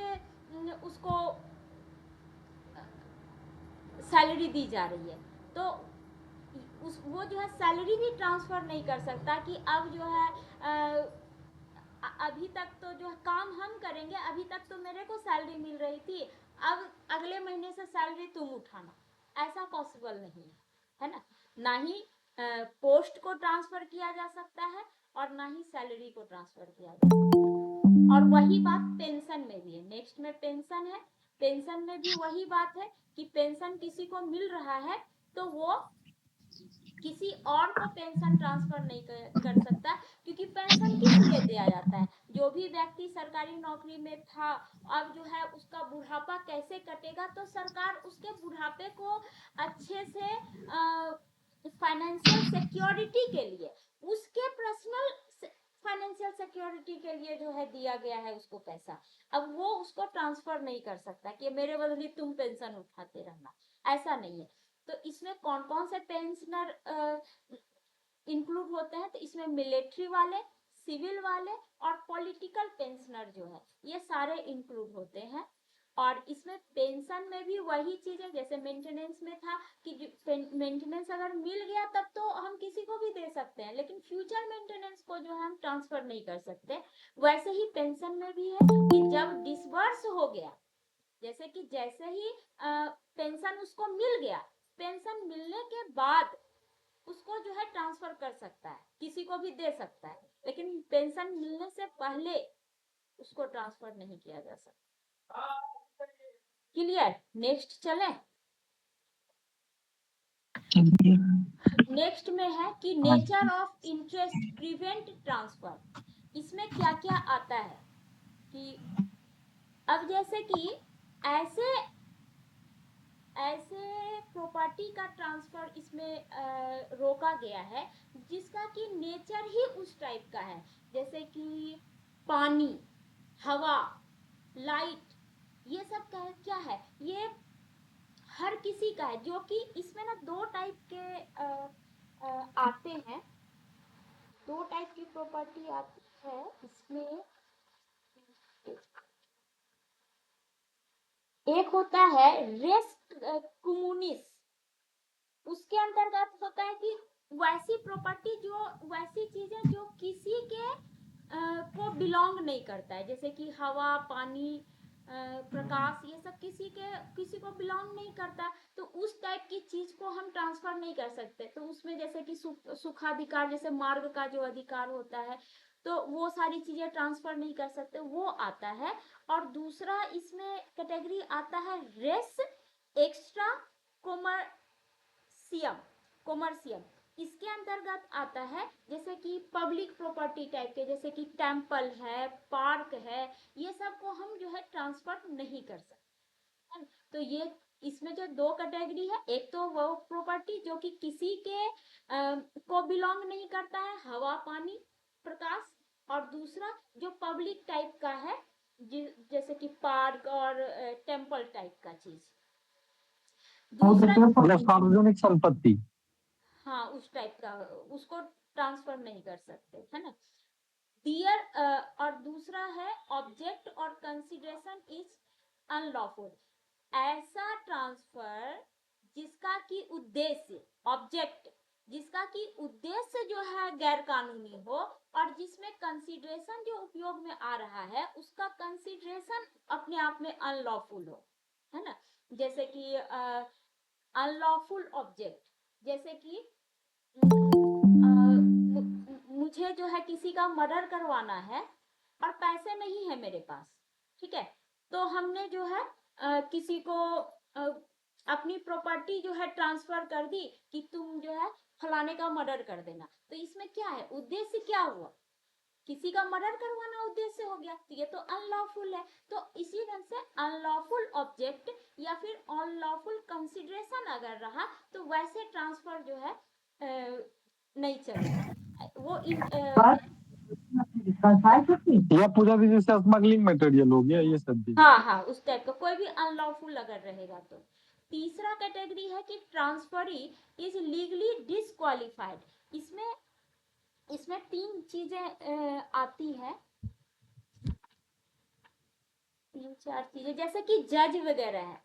[SPEAKER 1] उसको सैलरी दी जा रही है। तो वो जो है सैलरी भी ट्रांसफर नहीं कर सकता कि अब जो है अभी तक तो जो काम हम करेंगे, अभी तक तो मेरे को सैलरी मिल रही थी, अब अगले महीने से सैलरी तुम उठाना, ऐसा पॉसिबल नहीं है ना। ना ही पोस्ट को ट्रांसफर किया जा सकता है और ना ही सैलरी को ट्रांसफर किया जा सकता है। और वही बात पेंशन में भी है। नेक्स्ट में पेंशन है, पेंशन में भी वही बात है कि पेंशन किसी को मिल रहा है तो वो किसी और को पेंशन ट्रांसफर नहीं कर सकता, क्योंकि पेंशन किस लिए दिया जाता है। जो भी व्यक्ति सरकारी नौकरी में था, अब जो है उसका बुढ़ापा कैसे कटेगा, तो सरकार उसके बुढ़ापे को अच्छे से फाइनेंशियल सिक्योरिटी के लिए, उसके पर्सनल फाइनेंशियल सिक्योरिटी के लिए जो है दिया गया है उसको पैसा। अब वो उसको ट्रांसफर नहीं कर सकता कि मेरे बदले तुम पेंशन उठाते रहना, ऐसा नहीं है। तो इसमें कौन कौन से पेंशनर इंक्लूड होते हैं, तो इसमें मिलिट्री वाले, सिविल वाले और पॉलिटिकल पेंशनर जो है ये सारे इंक्लूड होते हैं। और इसमें पेंशन में भी वही चीज है जैसे मेंटेनेंस में था कि मेंटेनेंस अगर मिल गया तब तो हम किसी को भी दे सकते हैं, लेकिन फ्यूचर मेंटेनेंस को जो है हम ट्रांसफर नहीं कर सकते। वैसे ही पेंशन में भी है कि जब डिसबर्स हो गया, जैसे ही पेंशन उसको मिल गया, पेंशन मिलने के बाद उसको जो है ट्रांसफर कर सकता है, किसी को भी दे सकता है, लेकिन पेंशन मिलने से पहले उसको ट्रांसफर नहीं किया जा सकता। क्लियर? नेक्स्ट चले। नेक्स्ट में है कि nature of interest prevent transfer. इसमें क्या क्या आता है कि अब जैसे कि ऐसे प्रॉपर्टी का ट्रांसफर इसमें रोका गया है जिसका कि नेचर ही उस टाइप का है, जैसे कि पानी, हवा, लाइट, ये सब क्या है, ये हर किसी का है। जो कि इसमें ना दो टाइप के आते हैं, दो टाइप की प्रॉपर्टी आती है इसमें। एक होता है रेस कम्युनिस, उसके अंतर्गत होता है कि वैसी प्रॉपर्टी, जो वैसी चीजें जो किसी के को बिलोंग नहीं करता है, जैसे कि हवा, पानी, प्रकाश, ये सब किसी को बिलोंग नहीं करता, तो उस टाइप की चीज को हम ट्रांसफर नहीं कर सकते। तो उसमें जैसे कि सुखाधिकार, जैसे मार्ग का जो अधिकार होता है, तो वो सारी चीजें ट्रांसफर नहीं कर सकते, वो आता है। और दूसरा इसमें कैटेगरी आता है रेस एक्स्ट्रा कॉमर्शियम। इसके अंतर्गत आता है जैसे कि पब्लिक प्रॉपर्टी टाइप के, जैसे कि टेम्पल है, पार्क है, ये सब को हम जो है ट्रांसफर नहीं कर सकते, है ना। तो ये इसमें जो दो कैटेगरी है, एक तो वो प्रॉपर्टी जो कि किसी के को बिलोंग नहीं करता है, हवा, पानी, प्रकाश, और दूसरा जो पब्लिक टाइप का है, जैसे कि पार्क और टेम्पल टाइप का चीज। दूसरा
[SPEAKER 6] मतलब सार्वजनिक संपत्ति।
[SPEAKER 1] हाँ, उस टाइप का, उसको ट्रांसफर नहीं कर सकते, है ना। डियर और दूसरा है ऑब्जेक्ट और कंसिडरेशन इज अनलॉफुल। ऐसा ट्रांसफर जिसका कि उद्देश्य, ऑब्जेक्ट जिसका कि उद्देश्य जो है गैर कानूनी हो, और जिसमें कंसिडरेशन जो उपयोग में आ रहा है उसका कंसिडरेशन अपने आप में अनलॉफुल हो, है ना। जैसे कि अनलॉफुल ऑब्जेक्ट, जैसे कि मुझे जो है किसी का मर्डर करवाना है और पैसे नहीं है मेरे पास, ठीक है, तो हमने जो है किसी को अपनी प्रॉपर्टी जो है ट्रांसफर कर दी कि तुम जो है फलाने का मर्डर कर देना। तो इसमें क्या है, उद्देश्य क्या हुआ, किसी का मर्डर करवाना उद्देश्य हो गया, तो ये तो अनलॉफुल है। तो इसी ढंग से अनलॉफुल ऑब्जेक्ट या फिर अनलॉफुल कंसिडरेशन अगर रहा तो वैसे ट्रांसफर जो है नहीं चलेगा। वो
[SPEAKER 6] या पूजा दीदी से स्मगलिंग मटेरियल हो गया ये सब भी।
[SPEAKER 1] हाँ हाँ, उस टाइप का कोई भी अनलॉफुल अगर रहेगा तो। तीसरा कैटेगरी है कि ट्रांसफरी इज लीगली डिसक्वालिफाइड। इसमें तीन चीजें आती है, तीन चार चीजें, जैसे कि जज वगैरह है।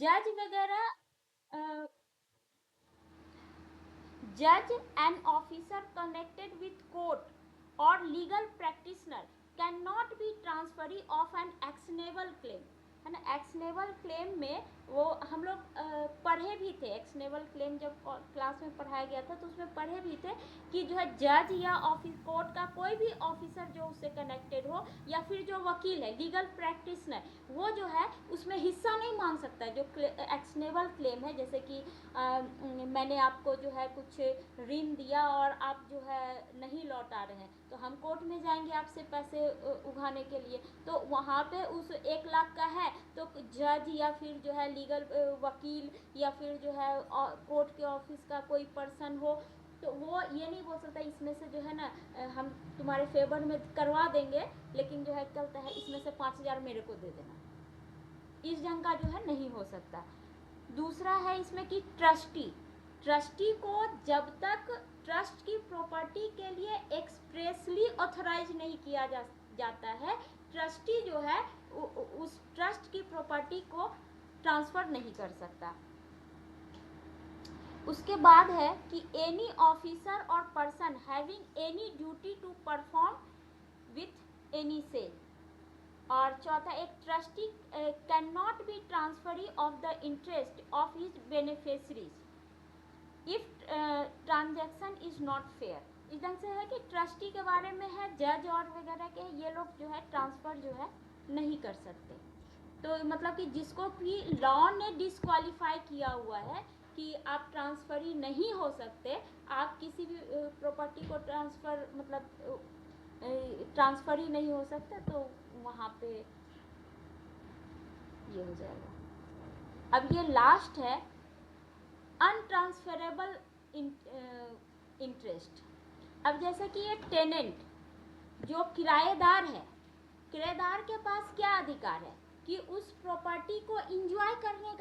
[SPEAKER 1] जज वगैरह, जज and officer connected with court और legal practitioner cannot be transferee of an actionable claim, है ना। एक्शनेबल क्लेम में वो हम लोग पढ़े भी थे, एक्शनेबल क्लेम जब क्लास में पढ़ाया गया था तो उसमें पढ़े भी थे कि जो है जज या ऑफिस कोर्ट का कोई भी ऑफिसर जो उससे कनेक्टेड हो या फिर जो वकील है, लीगल प्रैक्टिशनर, वो जो है उसमें हिस्सा नहीं मांग सकता। जो एक्शनेबल क्लेम है, जैसे कि मैंने आपको जो है कुछ ऋण दिया और आप जो है नहीं लौटा रहे हैं, तो हम कोर्ट में जाएंगे आपसे पैसे उगाने के लिए, तो वहाँ पे उस 1 लाख का है तो जज या फिर जो है लीगल वकील या फिर जो है कोर्ट के ऑफिस का कोई पर्सन हो, तो वो ये नहीं बोल सकता इसमें से जो है ना हम तुम्हारे फेवर में करवा देंगे, लेकिन जो है कहता है इसमें से 5,000 मेरे को दे देना। इस ढंग का जो है नहीं हो सकता। दूसरा है इसमें कि ट्रस्टी को जब तक ट्रस्ट की प्रॉपर्टी के लिए एक्सप्रेसली ऑथराइज नहीं किया जाता है, ट्रस्टी जो है उस ट्रस्ट की प्रॉपर्टी को ट्रांसफर नहीं कर सकता। उसके बाद है कि any officer or person having any duty to perform with any sale. और चौथा, एक trustee cannot be transferee of the interest of his beneficiaries if transaction is not fair. इस ढंग से है कि ट्रस्टी के बारे में है, जज और वगैरह के ये लोग जो है ट्रांसफर जो है नहीं कर सकते। तो मतलब कि जिसको भी लॉ ने डिस्क्वालीफाई किया हुआ है कि आप ट्रांसफरी नहीं हो सकते, आप किसी भी प्रॉपर्टी को ट्रांसफर मतलब ट्रांसफर ही नहीं हो सकता, तो वहाँ पे ये हो जाएगा। अब ये लास्ट है अनट्रांसफरेबल इंटरेस्ट। अब जैसे कि ये टेनेंट जो किराएदार है, किराएदार के पास क्या अधिकार है कि उस प्रॉपर्टी को इंजॉय करने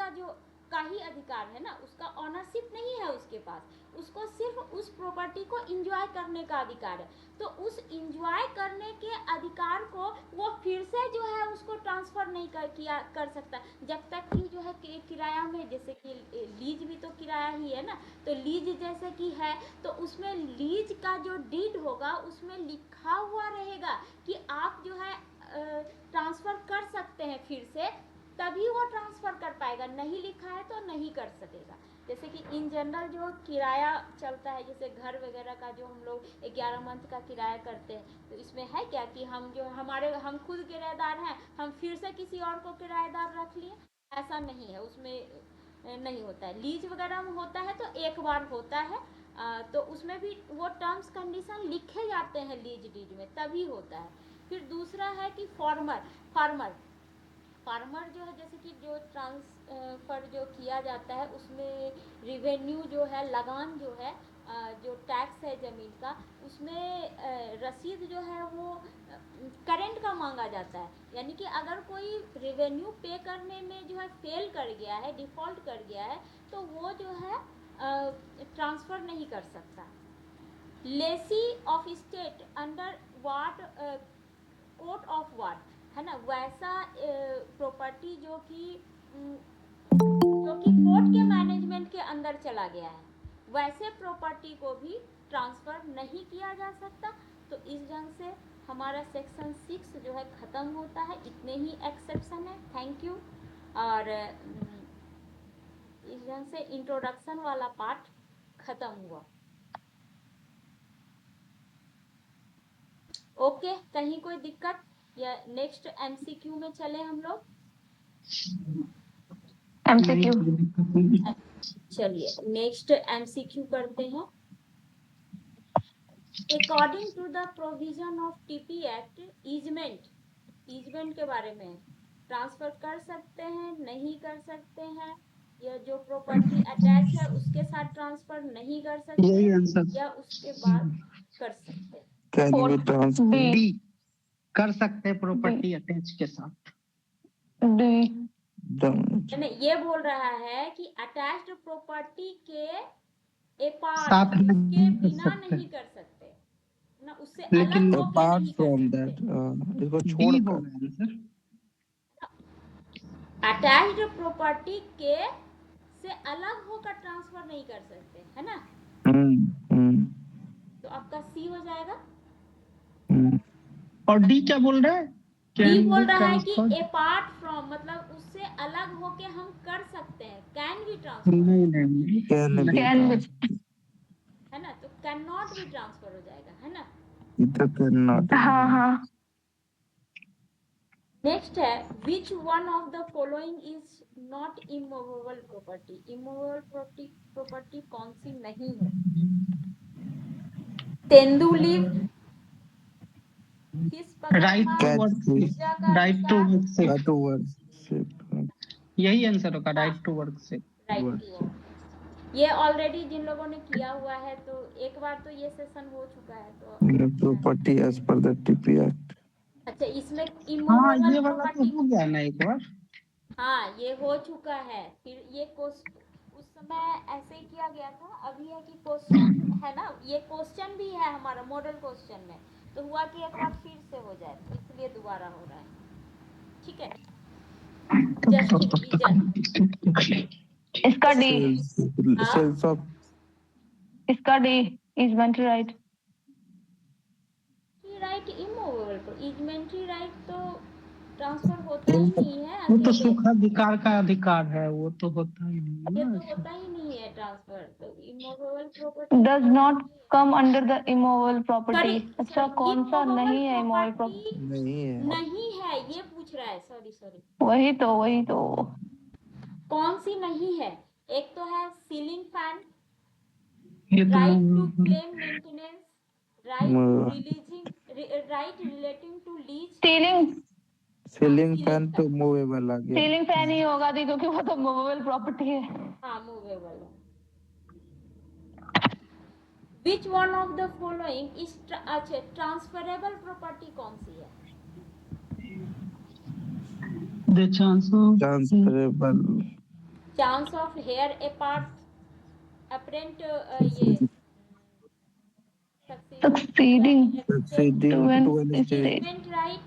[SPEAKER 1] का ही अधिकार है ना, उसका ऑनरशिप नहीं है उसके पास, उसको सिर्फ उस प्रॉपर्टी को इंजॉय करने का अधिकार है। तो उस इंजॉय करने के अधिकार को वो फिर से जो है उसको ट्रांसफर नहीं कर सकता जब तक कि जो है किराया में, जैसे कि लीज भी तो किराया ही है ना, तो लीज जैसे कि है तो उसमें लीज का जो डीड होगा उसमें लिखा हुआ रहेगा कि आप जो है ट्रांसफर कर सकते हैं फिर से, तभी वो ट्रांसफर कर पाएगा, नहीं लिखा है तो नहीं कर सकेगा। जैसे कि इन जनरल जो किराया चलता है, जैसे घर वगैरह का जो हम लोग 11 मंथ का किराया करते हैं, तो इसमें है क्या कि हम जो हम खुद किराएदार हैं, हम फिर से किसी और को किराएदार रख लिए, ऐसा नहीं है, उसमें नहीं होता है। लीज वगैरह में होता है तो एक बार होता है, तो उसमें भी वो टर्म्स कंडीशन लिखे जाते हैं लीज डीड में, तभी होता है। फिर दूसरा है कि फार्मर जो है, जैसे कि जो ट्रांसफर जो किया जाता है उसमें रिवेन्यू जो है, लगान जो है, जो टैक्स है ज़मीन का, उसमें रसीद जो है वो करेंट का मांगा जाता है। यानी कि अगर कोई रेवेन्यू पे करने में जो है फेल कर गया है, डिफ़ॉल्ट कर गया है, तो वो जो है ट्रांसफ़र नहीं कर सकता। Lessee of estate under ward court of ward, है ना, वैसा प्रॉपर्टी जो कि कोर्ट के मैनेजमेंट के अंदर चला गया है, वैसे प्रॉपर्टी को भी ट्रांसफ़र नहीं किया जा सकता। तो इस ढंग से हमारा सेक्शन 6 जो है ख़त्म होता है। इतने ही एक्सेप्शन है। Thank you. और इस ढंग से इंट्रोडक्शन वाला पार्ट ख़त्म हुआ। ओके, कहीं कोई दिक्कत या नेक्स्ट एमसीक्यू में चले हम लोग?
[SPEAKER 2] MCQ।
[SPEAKER 1] चलिए नेक्स्ट एमसीक्यू करते हैं। According to the provision of TP act, easement के बारे में ट्रांसफर कर सकते हैं, नहीं कर सकते हैं, या जो प्रॉपर्टी अटैच है उसके साथ ट्रांसफर नहीं कर सकते
[SPEAKER 5] यही आंसर
[SPEAKER 1] या उसके बाद कर सकते हैं।
[SPEAKER 3] कैन वी ट्रांसफर
[SPEAKER 5] डी कर सकते हैं प्रॉपर्टी अटैच के साथ।
[SPEAKER 2] D।
[SPEAKER 1] नहीं, ये बोल रहा है कि अटैच्ड प्रॉपर्टी के
[SPEAKER 5] साथ
[SPEAKER 1] उसके
[SPEAKER 5] नहीं कर
[SPEAKER 1] बिना
[SPEAKER 5] सकते।
[SPEAKER 1] नहीं कर सकते ना, उससे
[SPEAKER 5] लेकिन
[SPEAKER 1] अलग होके
[SPEAKER 3] अपार्ट
[SPEAKER 1] नहीं कर
[SPEAKER 3] फ्रॉम
[SPEAKER 1] सकते।
[SPEAKER 3] दैट, इसको
[SPEAKER 5] डी
[SPEAKER 3] छोड़कर
[SPEAKER 5] होगा आंसर।
[SPEAKER 1] अटैच्ड प्रॉपर्टी के से अलग होकर ट्रांसफर नहीं कर सकते, है ना। तो आपका सी हो जाएगा।
[SPEAKER 5] और डी क्या बोल रहा है?
[SPEAKER 1] डी
[SPEAKER 5] Can
[SPEAKER 1] बोल
[SPEAKER 5] be
[SPEAKER 1] रहा है कि
[SPEAKER 5] transferred?
[SPEAKER 1] अपार्ट फ्रॉम, मतलब उससे अलग होके हम कर सकते हैं। कैन बी ट्रांसफर,
[SPEAKER 5] नहीं
[SPEAKER 3] कैन बी
[SPEAKER 2] Can be।
[SPEAKER 1] है ना, तो कैन नॉट बी ट्रांसफर हो जाएगा, है ना।
[SPEAKER 3] इधर कैन नॉट।
[SPEAKER 2] हाँ हाँ।
[SPEAKER 1] नेक्स्ट है, which one of the following is not immovable property. Immovable property कौन सी नहीं है? तेंदुली, फिश
[SPEAKER 5] राइट
[SPEAKER 1] पकड़ना,
[SPEAKER 5] टू वर्क,
[SPEAKER 1] ऊर्जा का
[SPEAKER 5] राइट टू
[SPEAKER 1] अधिकार,
[SPEAKER 5] वर्क,
[SPEAKER 3] टू वर्क,
[SPEAKER 5] यही आंसर होगा, राइट टू वर्क से।
[SPEAKER 1] Right to work. ये ऑलरेडी जिन लोगों ने किया हुआ है, तो एक बार तो ये सेशन हो चुका है, तो
[SPEAKER 3] property as per the TP act.
[SPEAKER 1] अच्छा, इसमें
[SPEAKER 5] हाँ
[SPEAKER 1] इमूवेबल
[SPEAKER 5] ये वाला तो
[SPEAKER 1] प्रॉपर्टी,
[SPEAKER 5] हो गया ना एक बार।
[SPEAKER 1] हाँ ये हो चुका है। फिर ये उस समय ऐसे ही किया गया था। अभी है कि क्वेश्चन है ना, ये क्वेश्चन भी है हमारा मॉडल क्वेश्चन में, तो हुआ कि एक बार फिर से हो जाए, तो इसलिए दोबारा हो रहा है। ठीक है, जस्टिफिकेशन।
[SPEAKER 2] इसका D।
[SPEAKER 3] सेल्स ऑफ
[SPEAKER 2] इसका D। Easementary right.
[SPEAKER 1] Right immovable, easementary right तो ट्रांसफर होता ही नहीं है
[SPEAKER 5] वो तो
[SPEAKER 1] अकेले।
[SPEAKER 5] सुखाधिकार का अधिकार है, वो तो होता ही नहीं
[SPEAKER 1] ये
[SPEAKER 5] है
[SPEAKER 1] तो
[SPEAKER 5] ना।
[SPEAKER 1] होता ही नहीं है ट्रांसफर। तो immovable property
[SPEAKER 2] Does not come under the immovable property। अच्छा, कौन सा नहीं है immovable property?
[SPEAKER 3] नहीं है।
[SPEAKER 1] नहीं है, ये पूछ रहा है। सॉरी,
[SPEAKER 2] वही तो
[SPEAKER 1] कौन सी नहीं है? एक तो है सीलिंग फैन,
[SPEAKER 5] ये तो
[SPEAKER 1] right to claim maintenance, right relating to lease.
[SPEAKER 3] Ceiling fan तो मूवेबल आ गया।
[SPEAKER 2] सीलिंग फैन ही होगा दी, क्योंकि वो तो मूवेबल प्रॉपर्टी है।
[SPEAKER 1] हाँ मूवेबल है। Which one of the following is, अच्छा ट्रांसफरेबल प्रॉपर्टी कौन सी है?
[SPEAKER 5] the chance of
[SPEAKER 3] transferable,
[SPEAKER 1] chance of heir apparent, ये
[SPEAKER 2] Succeeding
[SPEAKER 3] succeeding to an estate,
[SPEAKER 1] agreement right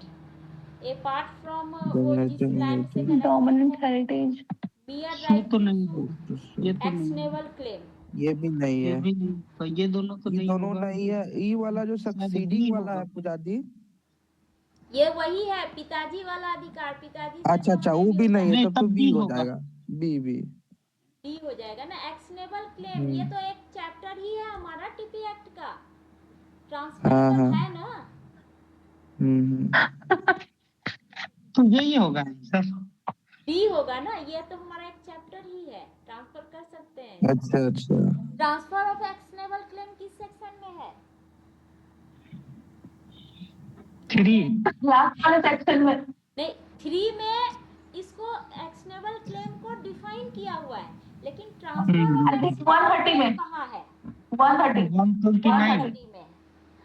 [SPEAKER 1] apart from वो जिस लैंड से
[SPEAKER 2] dominant heritage।
[SPEAKER 1] मियर
[SPEAKER 5] ये
[SPEAKER 1] राइट
[SPEAKER 5] तो
[SPEAKER 1] टू
[SPEAKER 5] नहीं
[SPEAKER 1] सू,
[SPEAKER 5] है, ये तो नहीं है,
[SPEAKER 1] एक्शनेबल क्लेम।
[SPEAKER 3] ये भी नहीं
[SPEAKER 5] ये
[SPEAKER 3] है।
[SPEAKER 5] भी नहीं, तो ये दोनों तो
[SPEAKER 3] ये
[SPEAKER 5] नहीं
[SPEAKER 3] दोनों
[SPEAKER 5] होगा।
[SPEAKER 3] नहीं है। ई वाला जो
[SPEAKER 5] शायद
[SPEAKER 3] सक्सीडिंग
[SPEAKER 5] D
[SPEAKER 3] वाला है
[SPEAKER 5] होगा।
[SPEAKER 3] पुजादी,
[SPEAKER 1] ये वही है पिताजी वाला अधिकार, पिताजी से
[SPEAKER 3] अच्छा
[SPEAKER 1] जो
[SPEAKER 3] वो
[SPEAKER 1] हमें
[SPEAKER 3] भी
[SPEAKER 1] मिलता
[SPEAKER 3] नहीं
[SPEAKER 1] है।
[SPEAKER 3] है,
[SPEAKER 5] नहीं,
[SPEAKER 3] तब तो
[SPEAKER 5] तब
[SPEAKER 3] बी
[SPEAKER 5] D
[SPEAKER 3] हो
[SPEAKER 5] होगा।
[SPEAKER 3] जाएगा। बी
[SPEAKER 1] डी हो जाएगा ना। एक्शनेबल क्लेम, ये तो एक चैप्टर ही है हमारा टीपी एक्ट का, ट्रांसफरेबल है ना।
[SPEAKER 5] तो यही होगा आंसर।
[SPEAKER 1] डी होगा ना, ये तो हमारा एक चैप्टर ही है, ट्रांसफर कर सकते हैं।
[SPEAKER 3] अच्छा
[SPEAKER 1] ट्रांसफर ऑफ एक्शनेबल क्लेम किस सेक्शन में है?
[SPEAKER 5] 3
[SPEAKER 2] लास्ट वाले सेक्शन में
[SPEAKER 1] नहीं, 3 में इसको एक्शनेबल क्लेम को डिफाइन किया हुआ है, लेकिन transfer of
[SPEAKER 2] I think
[SPEAKER 1] actionable
[SPEAKER 2] 130
[SPEAKER 1] claim
[SPEAKER 2] में।
[SPEAKER 1] कहाँ है?
[SPEAKER 2] 130
[SPEAKER 5] 129
[SPEAKER 1] 130 में।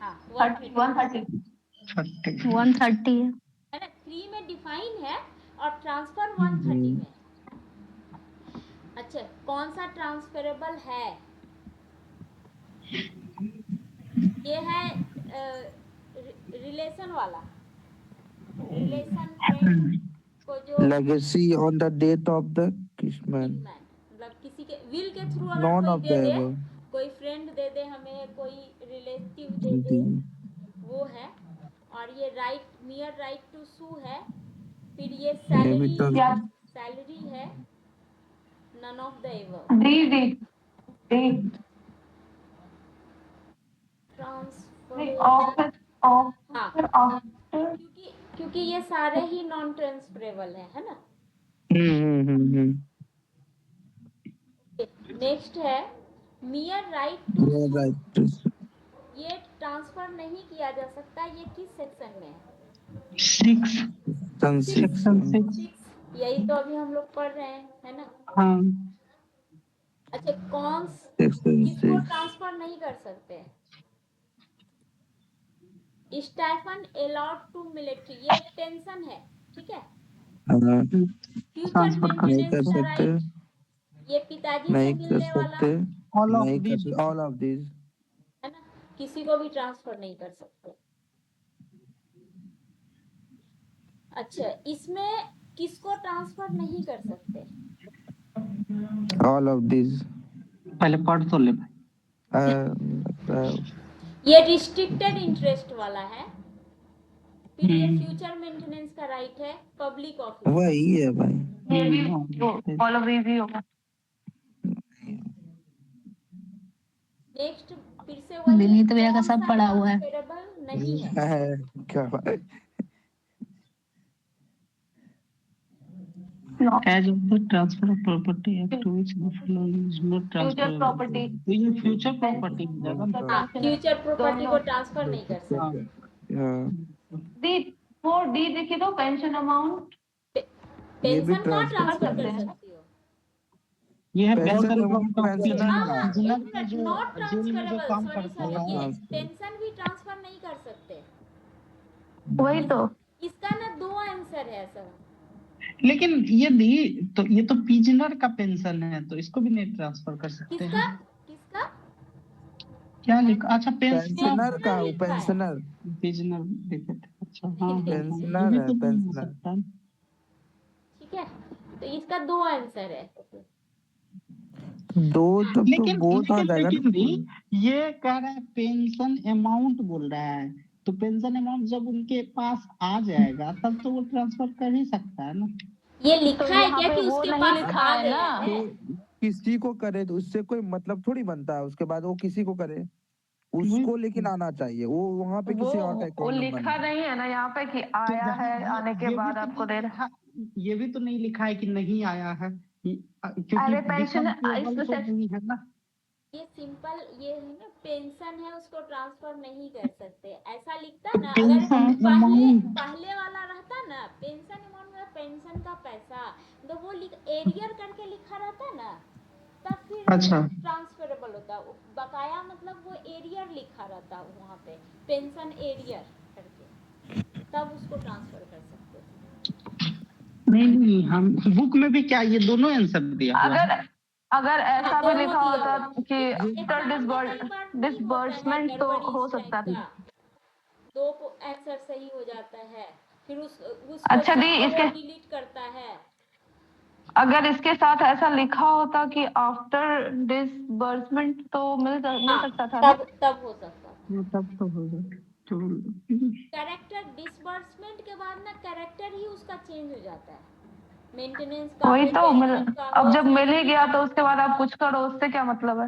[SPEAKER 1] हाँ, 130
[SPEAKER 2] 130
[SPEAKER 4] 130 है।
[SPEAKER 1] है ना, 3 में डिफाइन है और ट्रांसफर 130 में। अच्छा, कौन सा ट्रांसफरेबल है? ये है रिलेशन वाला, रिलेशन फ्रेंड को जो
[SPEAKER 3] legacy on the death of the kinsman,
[SPEAKER 1] मतलब किसी के विल के थ्रू अगर
[SPEAKER 3] नॉन
[SPEAKER 1] कोई
[SPEAKER 3] ऑफ
[SPEAKER 1] दे
[SPEAKER 3] द
[SPEAKER 1] दे,
[SPEAKER 3] एबव,
[SPEAKER 1] कोई फ्रेंड दे दे हमें, कोई रिलेटिव दे दे, वो है। और ये right, mere right to sue है। फिर ये
[SPEAKER 3] ये भी
[SPEAKER 1] सैलरी,
[SPEAKER 3] तो
[SPEAKER 1] सैलरी है, none of the above.
[SPEAKER 2] D
[SPEAKER 1] transfer
[SPEAKER 2] office
[SPEAKER 1] हाँ,
[SPEAKER 2] आफ्टर
[SPEAKER 1] क्योंकि ये सारे ही नॉन ट्रांसफरेबल है ना।
[SPEAKER 3] हम्म।
[SPEAKER 1] नेक्स्ट है मियर राइट टू
[SPEAKER 3] ये
[SPEAKER 1] सू।
[SPEAKER 3] राइट,
[SPEAKER 1] ये ट्रांसफर नहीं किया जा सकता। ये किस सेक्शन में है?
[SPEAKER 5] 6 सेक्शन 6।
[SPEAKER 1] यही तो अभी हम लोग पढ़ रहे हैं, है ना।
[SPEAKER 5] हाँ,
[SPEAKER 1] अच्छा, कौन
[SPEAKER 3] सेक्शन
[SPEAKER 1] किसको
[SPEAKER 3] 6,
[SPEAKER 1] ट्रांसफर नहीं कर सकते? स्टाइफन अलाउड टू मिलिट्री, ये पेंशन है, ठीक है। फ्यूचर
[SPEAKER 5] ट्रांसफर कर
[SPEAKER 3] नहीं कर
[SPEAKER 1] मेंटेनेंस का
[SPEAKER 3] सकते,
[SPEAKER 1] राइट, ये पिताजी से
[SPEAKER 3] नहीं कर
[SPEAKER 1] मिलने वाला,
[SPEAKER 3] सकते,
[SPEAKER 5] ऑल ऑफ
[SPEAKER 3] नहीं कर
[SPEAKER 5] दीज।
[SPEAKER 3] सकते, ऑल ऑफ दिस।
[SPEAKER 1] है ना, किसी को भी ट्रांसफर नहीं कर सकते। अच्छा, इसमें किसको ट्रांसफर नहीं कर सकते?
[SPEAKER 3] All of this.
[SPEAKER 5] पहले पढ़ तो ले भाई।
[SPEAKER 1] ये रिस्ट्रिक्टेड इंटरेस्ट वाला है। फिर ये फ्यूचर मेंटेनेंस का राइट है, पब्लिक ऑफिस।
[SPEAKER 3] वही है भाई।
[SPEAKER 2] ये भी ऑल ऑफ दीज ही होगा।
[SPEAKER 1] नेक्स्ट फिर से वही,
[SPEAKER 4] विनीत भैया का
[SPEAKER 1] कौन
[SPEAKER 4] सब
[SPEAKER 1] सा
[SPEAKER 4] पढ़ा हुआ है।
[SPEAKER 1] ट्रांसफरेबल नहीं है?
[SPEAKER 3] क्या बात?
[SPEAKER 5] As of the transfer of property act to which the following is not
[SPEAKER 2] future
[SPEAKER 5] transferable.
[SPEAKER 2] Property
[SPEAKER 5] तो ये फ्यूचर प्रॉपर्टी हो जाएगा ना।
[SPEAKER 1] हाँ, फ्यूचर प्रॉपर्टी को ट्रांसफर नहीं कर सकते।
[SPEAKER 3] हाँ,
[SPEAKER 2] डी वो डी देखिए तो पेंशन अमाउंट
[SPEAKER 3] ये भी
[SPEAKER 1] पेंशन का
[SPEAKER 3] ट्रांसफर
[SPEAKER 1] ट्रांसफर
[SPEAKER 2] कर
[SPEAKER 1] कर
[SPEAKER 2] सकते हैं।
[SPEAKER 1] सकती हो।
[SPEAKER 5] ये है
[SPEAKER 3] पेंशन
[SPEAKER 5] पेंशन
[SPEAKER 3] अमाउंट पेंशनर
[SPEAKER 1] हाँ
[SPEAKER 3] का।
[SPEAKER 1] हाँ,
[SPEAKER 5] जिला
[SPEAKER 1] एक
[SPEAKER 5] का
[SPEAKER 1] मिनट,
[SPEAKER 5] जो
[SPEAKER 1] नॉट
[SPEAKER 5] जेल में जो
[SPEAKER 1] ट्रांसफरेबल,
[SPEAKER 5] काम
[SPEAKER 1] सॉरी
[SPEAKER 5] करता
[SPEAKER 1] सॉरी,
[SPEAKER 5] है।
[SPEAKER 1] ये पेंशन भी ट्रांसफर नहीं कर सकते।
[SPEAKER 2] वही तो
[SPEAKER 1] इसका ना 2 आंसर है सर।
[SPEAKER 5] लेकिन ये तो पिजनर का पेंशन है, तो इसको भी नहीं ट्रांसफर कर सकते
[SPEAKER 1] किसका
[SPEAKER 5] हैं।
[SPEAKER 1] किसका?
[SPEAKER 5] क्या लिखा? अच्छा
[SPEAKER 3] पेंशनर का, वो
[SPEAKER 1] लिखा है।
[SPEAKER 3] पेंशनर,
[SPEAKER 5] पिजनर लिखा था। अच्छा हाँ हाँ, ये
[SPEAKER 3] पेंशनर
[SPEAKER 5] भी
[SPEAKER 3] है,
[SPEAKER 5] तो नहीं हो
[SPEAKER 3] पेंशनर।
[SPEAKER 5] सकता है।
[SPEAKER 1] ठीक है, तो इसका 2 आंसर है।
[SPEAKER 3] दो तब तो
[SPEAKER 5] लेकिन
[SPEAKER 3] बहुत आ जाएगा
[SPEAKER 5] लेकिन भी
[SPEAKER 3] ना।
[SPEAKER 5] ये कह रहा है पेंशन अमाउंट बोल रहा है, तो पेंशन अमाउंट जब उनके पास आ जाएगा तब तो वो ट्रांसफर कर ही सकता है ना।
[SPEAKER 1] ये लिखा
[SPEAKER 2] तो
[SPEAKER 1] है
[SPEAKER 2] यहाँ
[SPEAKER 1] क्या
[SPEAKER 2] पे
[SPEAKER 1] कि
[SPEAKER 2] वो
[SPEAKER 1] उसके
[SPEAKER 2] नहीं
[SPEAKER 1] पास
[SPEAKER 2] लिखा
[SPEAKER 1] आ
[SPEAKER 2] है
[SPEAKER 1] गया
[SPEAKER 2] ना।
[SPEAKER 1] है?
[SPEAKER 3] तो किसी को करे तो उससे कोई मतलब थोड़ी बनता है, उसके बाद वो किसी को करे उसको लेकिन आना चाहिए, वो वहां पे किसी और का
[SPEAKER 2] वो
[SPEAKER 3] अकाउंट नंबर
[SPEAKER 2] लिखा
[SPEAKER 3] नहीं।
[SPEAKER 2] नहीं है ना यहाँ पे कि
[SPEAKER 5] तो
[SPEAKER 2] आया
[SPEAKER 5] यहाँ
[SPEAKER 2] है, आने के
[SPEAKER 5] ये भी
[SPEAKER 2] बाद
[SPEAKER 5] तो
[SPEAKER 2] आपको
[SPEAKER 5] नहीं
[SPEAKER 2] दे रहा।
[SPEAKER 5] लिखा, ये भी तो नहीं लिखा है कि नहीं आया है, क्योंकि
[SPEAKER 2] अरे पेंशन
[SPEAKER 5] become payable तो नहीं है ना।
[SPEAKER 1] ये सिंपल, ये है ना, पेंशन है उसको ट्रांसफर नहीं कर सकते, ऐसा लिखता ना। अगर
[SPEAKER 5] पेंशन
[SPEAKER 1] पहले
[SPEAKER 5] अमाउंट
[SPEAKER 1] पहले वाला रहता ना, पेंशन अमाउंट में पेंशन का पैसा, तो वो एरियर करके लिखा रहता ना, तब फिर
[SPEAKER 5] अच्छा
[SPEAKER 1] ट्रांसफरेबल होता। बकाया मतलब वो एरियर लिखा रहता वहाँ पे, पेंशन एरियर करके, तब उसको ट्रांसफर कर सकते थे।
[SPEAKER 5] नहीं, हम बुक में भी क्या ये दोनों आंसर दिया हुआ है।
[SPEAKER 2] अगर ऐसा भी
[SPEAKER 1] दोनों
[SPEAKER 2] लिखा
[SPEAKER 1] दिया
[SPEAKER 2] होता
[SPEAKER 1] हुआ।
[SPEAKER 2] कि
[SPEAKER 1] एग्जाम में कई बार नहीं होता है,
[SPEAKER 2] डिसबर्समेंट तो
[SPEAKER 1] गड़बड़ी
[SPEAKER 2] हो
[SPEAKER 1] इस
[SPEAKER 2] सकता
[SPEAKER 1] टाइप
[SPEAKER 2] था।
[SPEAKER 1] का, 2 आंसर सही हो जाता है, फिर उस
[SPEAKER 2] अच्छा
[SPEAKER 1] क्वेश्चन
[SPEAKER 2] दी,
[SPEAKER 1] को
[SPEAKER 2] इसके
[SPEAKER 1] वो डिलीट करता है।
[SPEAKER 2] अगर इसके साथ ऐसा लिखा होता कि आफ्टर डिसबर्समेंट तो मिल
[SPEAKER 1] हाँ,
[SPEAKER 2] सकता था ना।
[SPEAKER 1] तब हो सकता था।
[SPEAKER 5] तब तो हो जाए तो
[SPEAKER 1] कैरेक्टर डिसबर्समेंट के बाद ना कैरेक्टर ही उसका चेंज हो जाता है, मेंटेनेंस का
[SPEAKER 2] वही
[SPEAKER 1] हो,
[SPEAKER 2] तो
[SPEAKER 1] पेंशन का
[SPEAKER 2] अब
[SPEAKER 1] हो,
[SPEAKER 2] जब मिल ही
[SPEAKER 1] सैलरी
[SPEAKER 2] गया
[SPEAKER 1] का
[SPEAKER 2] तो
[SPEAKER 1] हो।
[SPEAKER 2] उसके बाद आप कुछ करो, उससे क्या मतलब है।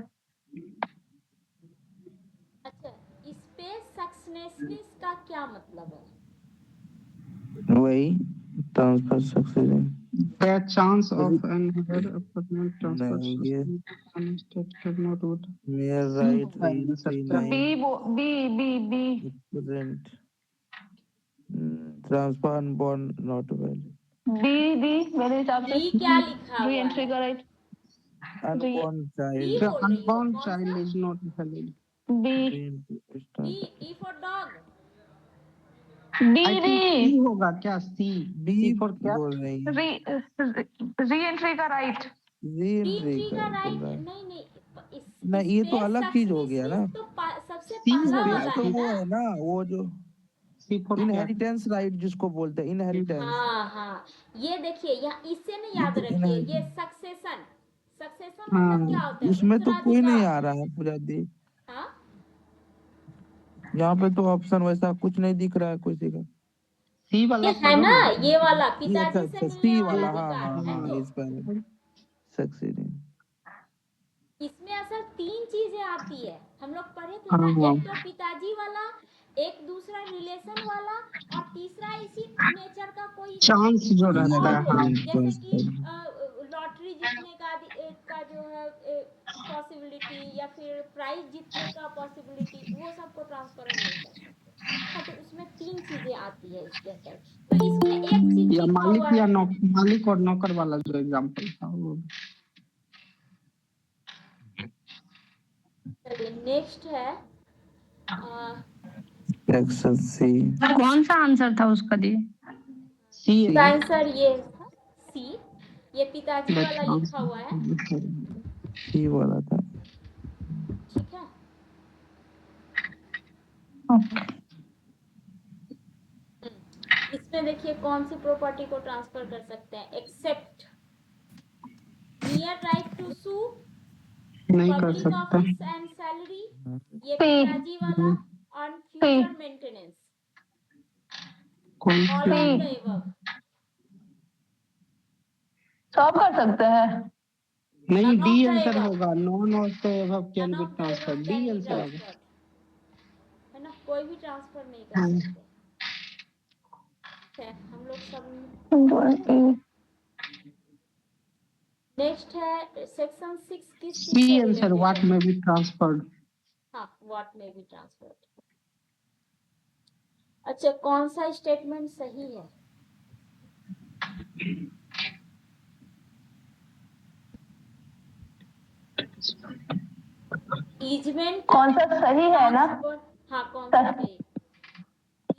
[SPEAKER 1] अच्छा, स्पेस सक्सेसनेस का क्या मतलब है?
[SPEAKER 3] वही transfer success.
[SPEAKER 5] The chance of another apartment transfer
[SPEAKER 3] नहीं ये
[SPEAKER 5] state cannot vote.
[SPEAKER 3] मेयर
[SPEAKER 5] C
[SPEAKER 3] राइट
[SPEAKER 5] होगा आंसर क्या?
[SPEAKER 2] B B B B
[SPEAKER 3] rent transfer bond not valid
[SPEAKER 2] B मेरे हिसाब से
[SPEAKER 1] डी क्या लिखा
[SPEAKER 2] री
[SPEAKER 1] हुआ
[SPEAKER 2] एंट्री
[SPEAKER 1] है?
[SPEAKER 2] का right
[SPEAKER 3] unborn
[SPEAKER 1] D
[SPEAKER 3] child
[SPEAKER 5] The
[SPEAKER 1] बोल रही हो,
[SPEAKER 5] unborn
[SPEAKER 1] कौन
[SPEAKER 5] child
[SPEAKER 1] सा?
[SPEAKER 5] is not valid.
[SPEAKER 2] B
[SPEAKER 1] D for dog.
[SPEAKER 5] I
[SPEAKER 2] D
[SPEAKER 5] think
[SPEAKER 2] D
[SPEAKER 5] C होगा क्या? C.
[SPEAKER 3] बी
[SPEAKER 5] C for क्या?
[SPEAKER 3] बोल रही है
[SPEAKER 2] री एंट्री का राइट
[SPEAKER 3] री
[SPEAKER 1] डी
[SPEAKER 3] एंट्री
[SPEAKER 1] एंट्री
[SPEAKER 3] का
[SPEAKER 1] का
[SPEAKER 3] बोल
[SPEAKER 1] राइट
[SPEAKER 3] रहा है
[SPEAKER 1] नहीं
[SPEAKER 3] नहीं ये तो
[SPEAKER 1] स्पेस
[SPEAKER 3] अलग चीज हो गया ना
[SPEAKER 1] तो सबसे
[SPEAKER 5] C
[SPEAKER 1] पहला
[SPEAKER 5] होगा,
[SPEAKER 1] वाला
[SPEAKER 3] तो
[SPEAKER 1] है
[SPEAKER 3] वो
[SPEAKER 1] ना।
[SPEAKER 3] है ना वो जो
[SPEAKER 5] C for क्या?
[SPEAKER 3] इनहेरिटेंस राइट जिसको बोलते हैं इनहेरिटेंस
[SPEAKER 1] हाँ, ये देखिए यहाँ इससे नहीं याद
[SPEAKER 3] ये तो
[SPEAKER 1] रखिए,
[SPEAKER 3] इनहेरिटेंस
[SPEAKER 1] ये सक्सेशन
[SPEAKER 5] हाँ,
[SPEAKER 1] मतलब क्या होता है?
[SPEAKER 3] उसमें तो कोई नहीं
[SPEAKER 1] उत्तराधिकार।
[SPEAKER 3] आ रहा है पूरा दी
[SPEAKER 1] हाँ,
[SPEAKER 3] यहाँ पे तो ऑप्शन वैसा कुछ नहीं दिख रहा है किसी का
[SPEAKER 5] C
[SPEAKER 1] ये
[SPEAKER 5] वाला
[SPEAKER 1] है
[SPEAKER 5] पढ़ो
[SPEAKER 1] ना,
[SPEAKER 5] ना।
[SPEAKER 1] ये वाला
[SPEAKER 3] ये
[SPEAKER 1] पिताजी
[SPEAKER 3] अच्छा
[SPEAKER 1] से
[SPEAKER 3] अच्छा
[SPEAKER 1] मिलने
[SPEAKER 3] सी
[SPEAKER 1] वाला
[SPEAKER 3] वाला हाँ
[SPEAKER 1] अधिकार
[SPEAKER 3] हाँ
[SPEAKER 1] है
[SPEAKER 3] हाँ
[SPEAKER 1] तो
[SPEAKER 3] इस पर सक्सीडिंग
[SPEAKER 1] इसमें असल 3 चीजें आती है, हम लोग पढ़े थे
[SPEAKER 5] हाँ,
[SPEAKER 1] ना।
[SPEAKER 5] हाँ।
[SPEAKER 1] एक तो पिताजी वाला, एक दूसरा रिलेशन वाला, और तीसरा इसी नेचर का कोई
[SPEAKER 5] चांस जो
[SPEAKER 1] कुछ
[SPEAKER 5] रहता
[SPEAKER 1] और
[SPEAKER 5] है,
[SPEAKER 1] हो,
[SPEAKER 5] हाँ।
[SPEAKER 1] जैसे कि लॉटरी जीतने का जो है पॉसिबिलिटी, या फिर प्राइज जीतने का पॉसिबिलिटी, वो सबको ट्रांसफर हम नहीं कर सकते। हाँ, तो उसमें 3 चीजें आती है इसके अंदर। तो इसमें एक चीज
[SPEAKER 5] या
[SPEAKER 1] लिखा हुआ है।
[SPEAKER 5] मालिक और नौकर वाला जो एग्जांपल था वो।
[SPEAKER 1] चलिए नेक्स्ट है
[SPEAKER 3] सेक्शन सी
[SPEAKER 4] कौन सा आंसर था उसका दी?
[SPEAKER 5] C
[SPEAKER 1] इसका आंसर ये था सी, ये पिताजी वाला लिखा हुआ है,
[SPEAKER 3] सी वाला था
[SPEAKER 1] ठीक है। इसमें देखिए कौन सी प्रॉपर्टी को ट्रांसफर कर सकते हैं। एक्सेप्ट नियर राइट टू सू,
[SPEAKER 5] नहीं कर
[SPEAKER 1] पब्लिक
[SPEAKER 5] सकते।
[SPEAKER 1] ऑफिस एंड सैलरी, ये पिताजी वाला, और फ्यूचर मेंटेनेंस,
[SPEAKER 5] कौन
[SPEAKER 1] ऑल ऑफ द एबव।
[SPEAKER 2] सब कर सकते हैं
[SPEAKER 5] नहीं,
[SPEAKER 1] None
[SPEAKER 5] D
[SPEAKER 1] of the
[SPEAKER 5] answer
[SPEAKER 1] above.
[SPEAKER 5] होगा। None of the above can
[SPEAKER 1] None
[SPEAKER 5] be
[SPEAKER 1] of the
[SPEAKER 5] transfer,
[SPEAKER 1] above
[SPEAKER 5] D
[SPEAKER 1] can be
[SPEAKER 5] answer होगा।
[SPEAKER 1] transferred, है ना, कोई भी ट्रांसफर नहीं कर
[SPEAKER 5] हाँ।
[SPEAKER 1] सकते है, हम लोग सब। नेक्स्ट है सेक्शन 6 किस चीज
[SPEAKER 5] सी
[SPEAKER 1] से
[SPEAKER 5] आंसर
[SPEAKER 1] रिलेटेड
[SPEAKER 5] व्हाट
[SPEAKER 1] है?
[SPEAKER 5] में बी ट्रांसफर्ड।
[SPEAKER 1] हाँ, व्हाट में बी ट्रांसफर्ड। अच्छा, कौन सा स्टेटमेंट सही है? ईजमेंट
[SPEAKER 2] कौन सा सही है ना?
[SPEAKER 1] हाँ, कौन सा सही?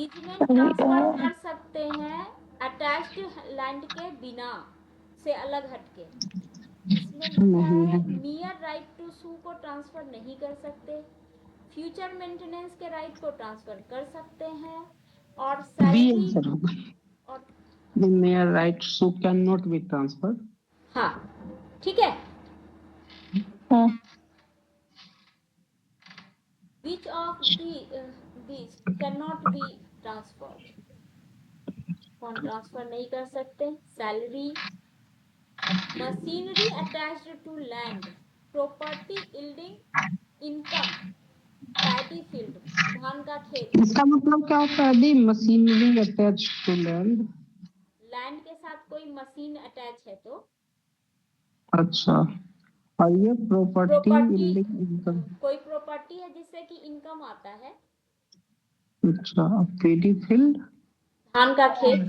[SPEAKER 1] ईजमेंट ट्रांसफर कर सकते हैं अटैच्ड लैंड के बिना, से अलग हटके। इसमें लिखा है नियर राइट टू सू को ट्रांसफर नहीं कर सकते, फ्यूचर मेंटेनेंस के राइट को ट्रांसफर कर सकते हैं, और
[SPEAKER 5] बी
[SPEAKER 1] सैलरी
[SPEAKER 5] आंसर होगा।
[SPEAKER 1] और
[SPEAKER 5] near right so can not be transferred.
[SPEAKER 1] हाँ, ठीक है। Which of these cannot be transferred? कौन ट्रांसफर नहीं कर सकते? Salary, machinery attached to land, property yielding income, paddy field, धान का खेत।
[SPEAKER 5] इसका मतलब क्या होता है? The machinery attach to land.
[SPEAKER 1] Land के साथ कोई मशीन अटैच है तो।
[SPEAKER 5] अच्छा, और ये प्रॉपर्टी यील्डिंग इनकम।
[SPEAKER 1] कोई प्रॉपर्टी है जिससे कि इनकम आता है।
[SPEAKER 5] अच्छा, पैडी फील्ड,
[SPEAKER 1] धान का खेत।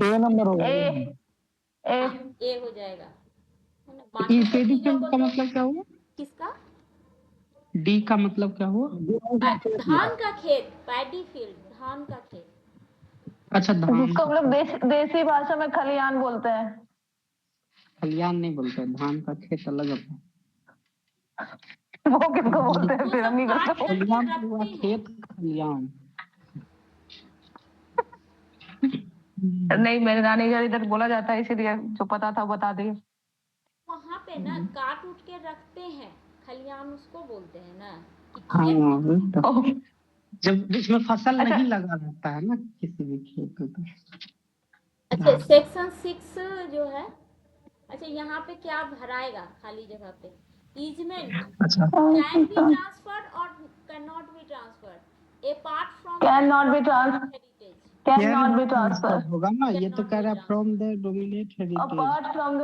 [SPEAKER 6] ए नंबर होगा
[SPEAKER 1] ए हो जाएगा, है ना।
[SPEAKER 5] ये
[SPEAKER 1] बाकी
[SPEAKER 5] पैडी
[SPEAKER 1] चीजों
[SPEAKER 5] फील्ड
[SPEAKER 1] को
[SPEAKER 5] का
[SPEAKER 1] तो
[SPEAKER 5] मतलब क्या हुआ?
[SPEAKER 1] किसका?
[SPEAKER 5] डी का मतलब क्या हुआ?
[SPEAKER 1] धान का खेत, पैडी फील्ड, धान का खेत।
[SPEAKER 5] अच्छा, धान।
[SPEAKER 2] जिसको हम लोग देसी भाषा में खलियान बोलते हैं।
[SPEAKER 5] खलियान नहीं बोलते, धान का खेत अलग होता है।
[SPEAKER 2] वो किसको बोलते हैं फिर? हम ही
[SPEAKER 1] काट
[SPEAKER 2] करते हैं।
[SPEAKER 1] करके
[SPEAKER 5] खलियान
[SPEAKER 1] रखते
[SPEAKER 5] हुआ
[SPEAKER 1] हैं।
[SPEAKER 5] खेत, खलियान।
[SPEAKER 2] नहीं, मेरे नानी घर इधर बोला जाता है, इसीलिए जो पता था बता दिए।
[SPEAKER 1] वहाँ पे ना काट उठ के रखते हैं, खलियान उसको बोलते हैं ना कि
[SPEAKER 5] हाँ,
[SPEAKER 1] खेत।
[SPEAKER 5] तो जब इसमें फसल नहीं लगा रहता है ना किसी भी खेत में।
[SPEAKER 1] अच्छा, सेक्शन 6 जो है, अच्छा यहाँ पे क्या भराएगा खाली जगह पे? ईजमेंट
[SPEAKER 5] अच्छा,
[SPEAKER 1] कैन बी ट्रांसफर्ड और can not be transferred apart from
[SPEAKER 2] can not be transfer.
[SPEAKER 1] Heritage.
[SPEAKER 2] Can
[SPEAKER 5] can
[SPEAKER 2] not be
[SPEAKER 5] transfer
[SPEAKER 2] transfer
[SPEAKER 5] होगा ना, ये
[SPEAKER 1] Cannot
[SPEAKER 5] तो कह
[SPEAKER 1] be
[SPEAKER 5] रहा है from the dominate heritage.
[SPEAKER 2] Apart from the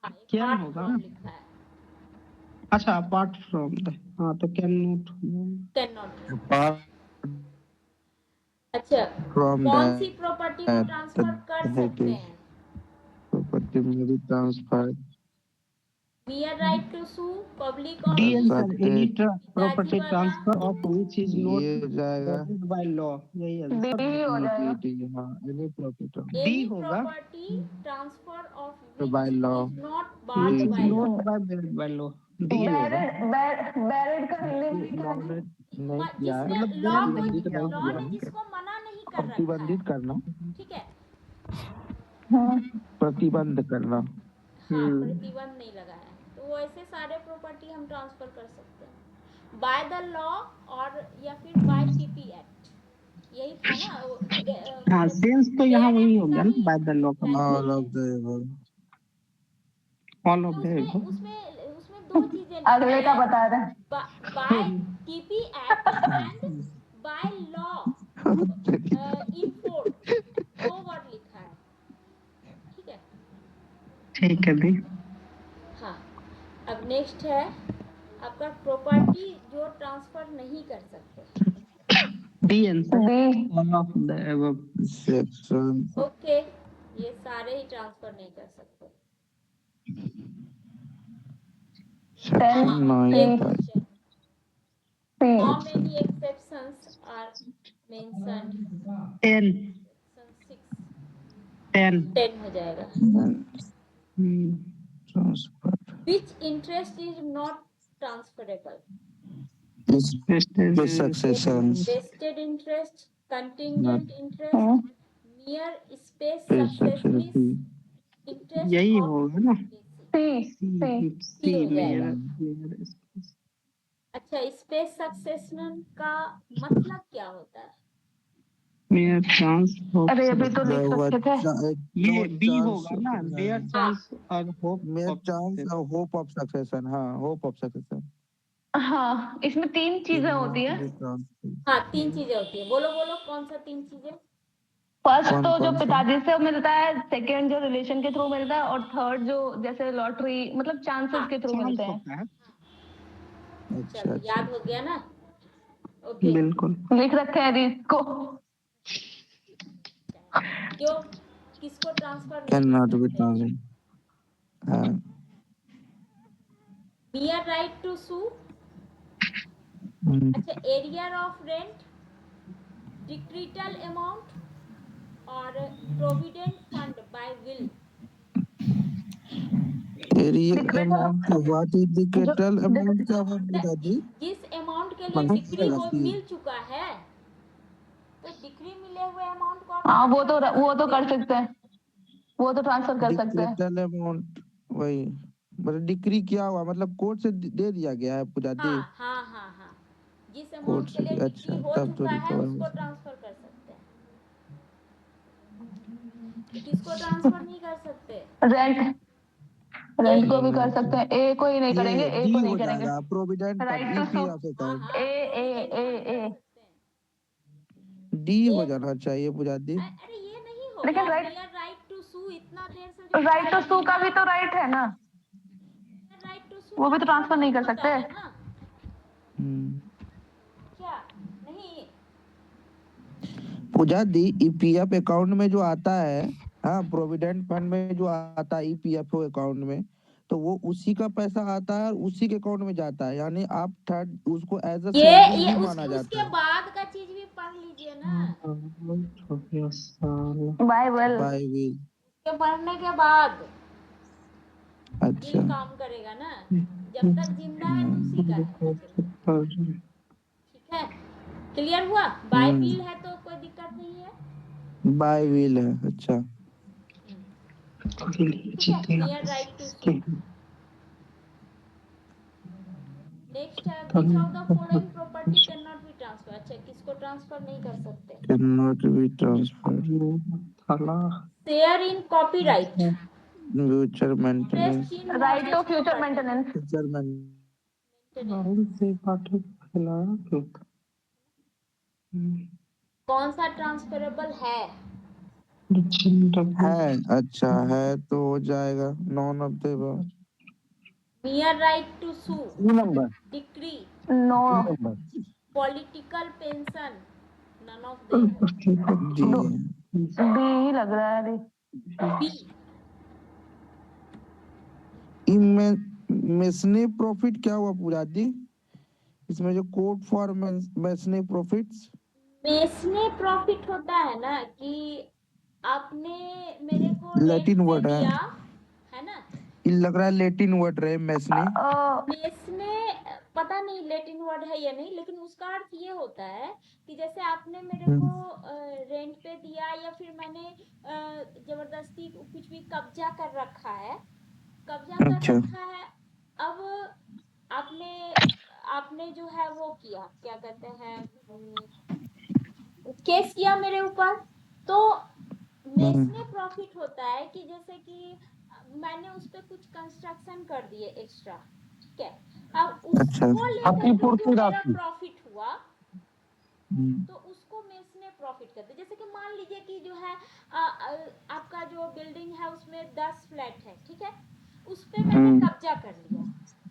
[SPEAKER 1] हाँ,
[SPEAKER 5] कैन
[SPEAKER 1] apart
[SPEAKER 5] होगा
[SPEAKER 1] from
[SPEAKER 5] ना,
[SPEAKER 1] लिखा है,
[SPEAKER 5] अच्छा अपार्ट फ्रॉम द, हाँ तो can not
[SPEAKER 1] cannot be।
[SPEAKER 3] apart
[SPEAKER 1] अच्छा,
[SPEAKER 3] from
[SPEAKER 1] कौन सी
[SPEAKER 3] that
[SPEAKER 1] प्रॉपर्टी को ट्रांसफर कर सकते
[SPEAKER 3] heritage
[SPEAKER 1] हैं?
[SPEAKER 3] property may be transferred
[SPEAKER 1] Mere right to sue, public
[SPEAKER 5] D
[SPEAKER 1] office,
[SPEAKER 5] answer any
[SPEAKER 3] constructed
[SPEAKER 5] property
[SPEAKER 1] वाला,
[SPEAKER 5] transfer of which is not
[SPEAKER 3] ये हो जाएगा
[SPEAKER 5] गवर्नड बाय लॉ, यही आंसर।
[SPEAKER 2] डी हो जाएगा।
[SPEAKER 3] हाँ any property
[SPEAKER 5] डी
[SPEAKER 1] any
[SPEAKER 5] होगा,
[SPEAKER 1] property transfer of
[SPEAKER 3] by
[SPEAKER 1] which
[SPEAKER 3] law
[SPEAKER 1] is not
[SPEAKER 5] which
[SPEAKER 1] barred
[SPEAKER 5] is
[SPEAKER 1] by law।
[SPEAKER 5] Not by law, D होगा।
[SPEAKER 2] बैरिड का हिंदी में क्या है?
[SPEAKER 3] लॉ ने नहीं किया है
[SPEAKER 5] मतलब
[SPEAKER 1] जिसने लॉ
[SPEAKER 5] बैन
[SPEAKER 1] को,
[SPEAKER 5] नहीं
[SPEAKER 3] प्रतिबंधित
[SPEAKER 5] किया
[SPEAKER 3] नहीं
[SPEAKER 1] लॉ
[SPEAKER 3] किया
[SPEAKER 1] ने
[SPEAKER 3] है
[SPEAKER 1] जिसको मना नहीं कर रखा है,
[SPEAKER 3] प्रतिबंधित करना
[SPEAKER 1] ठीक है,
[SPEAKER 2] हाँ,
[SPEAKER 3] प्रतिबंध करना
[SPEAKER 1] हाँ, प्रतिबंध नहीं लगा है, तो वो ऐसे सारे प्रॉपर्टी हम ट्रांसफर कर सकते हैं बाय द लॉ और या फिर बाय टीपी एक्ट, यही था ना
[SPEAKER 5] हाँ, सेंस तो यहाँ वही हो गया ना, बाय द लॉ का
[SPEAKER 3] ऑल
[SPEAKER 5] मतलब
[SPEAKER 3] ऑफ द
[SPEAKER 5] ऑल ऑफ
[SPEAKER 1] उसमें
[SPEAKER 5] द
[SPEAKER 1] उसमें उसमें दो चीजें
[SPEAKER 2] अगले का बता रहे हैं।
[SPEAKER 1] By TP act and by law in force, दो वर्ड लिखा है, ठीक है।
[SPEAKER 5] ठीक है दी।
[SPEAKER 1] हाँ, अब नेक्स्ट है आपका प्रॉपर्टी जो ट्रांसफर नहीं कर सकते।
[SPEAKER 5] D answer
[SPEAKER 2] D
[SPEAKER 5] all of the above.
[SPEAKER 3] Section
[SPEAKER 1] okay, ये सारे ही ट्रांसफर नहीं कर सकते।
[SPEAKER 3] सेक्शन
[SPEAKER 1] हाँ, ये
[SPEAKER 3] 9
[SPEAKER 1] question,
[SPEAKER 2] C
[SPEAKER 1] how many exceptions are mentioned?
[SPEAKER 5] 10
[SPEAKER 1] Section 6,
[SPEAKER 5] 10
[SPEAKER 1] 10 हो जाएगा।
[SPEAKER 3] Transfer
[SPEAKER 1] Which interest is not transferable?
[SPEAKER 3] इस succession
[SPEAKER 1] Vested interest, contingent interest, mere space successiveness, interest
[SPEAKER 5] यही
[SPEAKER 1] of
[SPEAKER 5] होगा ना,
[SPEAKER 2] सी
[SPEAKER 5] सी
[SPEAKER 1] सी हो
[SPEAKER 5] मेरा
[SPEAKER 1] जाएगा। अच्छा, स्पेस सक्सेशन का मतलब क्या होता है?
[SPEAKER 5] मेरा चांस
[SPEAKER 2] अरे अभी तो लिख सकते थे।
[SPEAKER 5] ये बी होगा ना, देयर चांस और hope
[SPEAKER 3] mayor
[SPEAKER 5] of
[SPEAKER 3] chance hope of succession हाँ होप ऑफ सक्सेशन
[SPEAKER 2] हाँ, इसमें तीन चीजें होती है।
[SPEAKER 1] हाँ, तीन चीजें होती है, बोलो बोलो कौन सा तीन चीजें?
[SPEAKER 2] फर्स्ट
[SPEAKER 3] कौन-
[SPEAKER 2] तो जो
[SPEAKER 3] कौन सा?
[SPEAKER 2] पिताजी से मिलता है, सेकंड जो रिलेशन के थ्रू मिलता है, और थर्ड जो जैसे लॉटरी मतलब चांसेस के थ्रू
[SPEAKER 5] चांस
[SPEAKER 2] मिलते हैं।
[SPEAKER 5] होता है।
[SPEAKER 3] अच्छा
[SPEAKER 1] चलो,
[SPEAKER 3] अच्छा
[SPEAKER 1] याद हो गया ना? ओके,
[SPEAKER 5] बिल्कुल
[SPEAKER 2] लिख रखे हैं इसको।
[SPEAKER 1] क्यों, किसको ट्रांसफर
[SPEAKER 3] कैन
[SPEAKER 1] नहीं
[SPEAKER 3] नॉट
[SPEAKER 1] कर
[SPEAKER 3] बी
[SPEAKER 1] सकते?
[SPEAKER 3] ट्रांसफर हाँ
[SPEAKER 1] Mere right to sue, अच्छा, arrear of rent, decretal amount और provident fund by will.
[SPEAKER 3] Arrear amount what is the capital amount क्या हुआ पिताजी
[SPEAKER 1] जिस अमाउंट के लिए डिक्री हो मिल चुका है, तो डिक्री मिले हुए अमाउंट को आप
[SPEAKER 2] हाँ, वो
[SPEAKER 1] transfer
[SPEAKER 2] तो कर सकते हैं, वो तो ट्रांसफर कर सकते हैं।
[SPEAKER 3] कैपिटल अमाउंट वही मतलब डिक्री क्या हुआ मतलब कोर्ट से दे दिया गया है पिताजी
[SPEAKER 1] हाँ हाँ हाँ हाँ, जिस
[SPEAKER 3] कोर्ट
[SPEAKER 1] अमाउंट के
[SPEAKER 3] से
[SPEAKER 1] लिए
[SPEAKER 3] अच्छा
[SPEAKER 1] डिक्री हो
[SPEAKER 3] तब तो
[SPEAKER 1] चुका है
[SPEAKER 3] रिकवर
[SPEAKER 1] उसको ट्रांसफर कर सकते हैं, तो किसको ट्रांसफर नहीं कर सकते?
[SPEAKER 2] रेंट को भी कर सकते हैं। ए को ही नहीं करेंगे, ए
[SPEAKER 3] डी
[SPEAKER 2] को
[SPEAKER 3] हो
[SPEAKER 2] नहीं करेंगे।
[SPEAKER 3] जाएगा provident
[SPEAKER 2] right
[SPEAKER 3] fund
[SPEAKER 2] to sue.
[SPEAKER 3] EPF
[SPEAKER 1] हाँ
[SPEAKER 3] अकाउंट
[SPEAKER 1] हाँ, provident fund कर सकते हैं।
[SPEAKER 3] डी हो जाना चाहिए पिताजी
[SPEAKER 1] अरे ये नहीं होगा,
[SPEAKER 2] लेकिन
[SPEAKER 1] mere right to sue इतना देर से
[SPEAKER 2] राइट टू सू का भी तो राइट है ना,
[SPEAKER 1] राइट टू sue
[SPEAKER 2] वो भी तो ट्रांसफर नहीं कर
[SPEAKER 1] होता
[SPEAKER 2] सकते।
[SPEAKER 1] है ना? क्या नहीं?
[SPEAKER 3] पूजा दी ईपीएफ अकाउंट में जो आता है हाँ प्रोविडेंट फंड में जो आता है ईपीएफओ अकाउंट में तो वो उसी का पैसा आता है और उसी के अकाउंट में जाता है यानी आप थर्ड उसको एज अ सैलरी ही माना जाता
[SPEAKER 1] उसके
[SPEAKER 3] है
[SPEAKER 1] बाद का चीज भी पढ़ लीजिए ना,
[SPEAKER 2] बाय विल
[SPEAKER 3] बाय विल
[SPEAKER 1] के पढ़ने के बाद
[SPEAKER 3] अच्छा
[SPEAKER 1] दिल काम करेगा ना, जब तक जिंदा है उसी का है। ठीक है, क्लियर हुआ? बाय विल है तो कोई दिक्कत नहीं है,
[SPEAKER 3] बाय विल है अच्छा
[SPEAKER 1] ठीक है। mere right to sue। Next है which of the following property cannot be transferred, अच्छा किसको ट्रांसफर नहीं कर सकते?
[SPEAKER 3] Cannot be transferred
[SPEAKER 1] share in copyright,
[SPEAKER 3] future maintenance
[SPEAKER 1] interest in
[SPEAKER 2] right to future maintenance.
[SPEAKER 3] Future
[SPEAKER 5] Rahul से बात फैलाया क्यों था?
[SPEAKER 1] कौन सा ट्रांसफरेबल है?
[SPEAKER 3] है, अच्छा है तो हो जाएगा none of the above।
[SPEAKER 1] mere right to sue,
[SPEAKER 6] number
[SPEAKER 1] decree,
[SPEAKER 2] no
[SPEAKER 6] number
[SPEAKER 1] political pension, none of them।
[SPEAKER 3] D
[SPEAKER 2] D ही लग रहा है डी।
[SPEAKER 1] B,
[SPEAKER 3] मेसने प्रॉफिट क्या हुआ पूजा दी? इसमें जो कोड फॉर मेसने प्रॉफिट्स
[SPEAKER 1] मेसने प्रॉफिट होता है ना कि आपने मेरे को रेंट
[SPEAKER 3] लैटिन
[SPEAKER 1] पे
[SPEAKER 3] वर्ड
[SPEAKER 1] दिया,
[SPEAKER 3] है,
[SPEAKER 1] है ना?
[SPEAKER 3] ये लग रहा है लैटिन वर्ड रहे मेसने।
[SPEAKER 1] मेसने पता नहीं लैटिन वर्ड है या नहीं, लेकिन उसका अर्थ ये होता है कि जैसे आपने मेरे को रेंट पे दिया या फिर मैंने जबरदस्ती कुछ भी कब्जा कर रखा है, कब्जा कर
[SPEAKER 3] अच्छा
[SPEAKER 1] रखा है। अब आपने आपने जो है वो किया, क्या कहते हैं, केस किया मेरे ऊपर, तो मेसने प्रॉफिट होता है कि जैसे कि मैंने उस पे कुछ कंस्ट्रक्शन कर दिए एक्स्ट्रा, ठीक है? अब
[SPEAKER 3] अच्छा
[SPEAKER 1] उसको लेकर के जो
[SPEAKER 6] क्षतिपूर्ति
[SPEAKER 1] मेरा
[SPEAKER 6] राशि
[SPEAKER 1] प्रॉफिट हुआ तो उसको मेसने प्रॉफिट कहते हैं। जैसे कि मान लीजिए कि जो है आपका जो बिल्डिंग है उसमें 10 फ्लैट है, ठीक है? उस पे मैंने कब्जा कर लिया,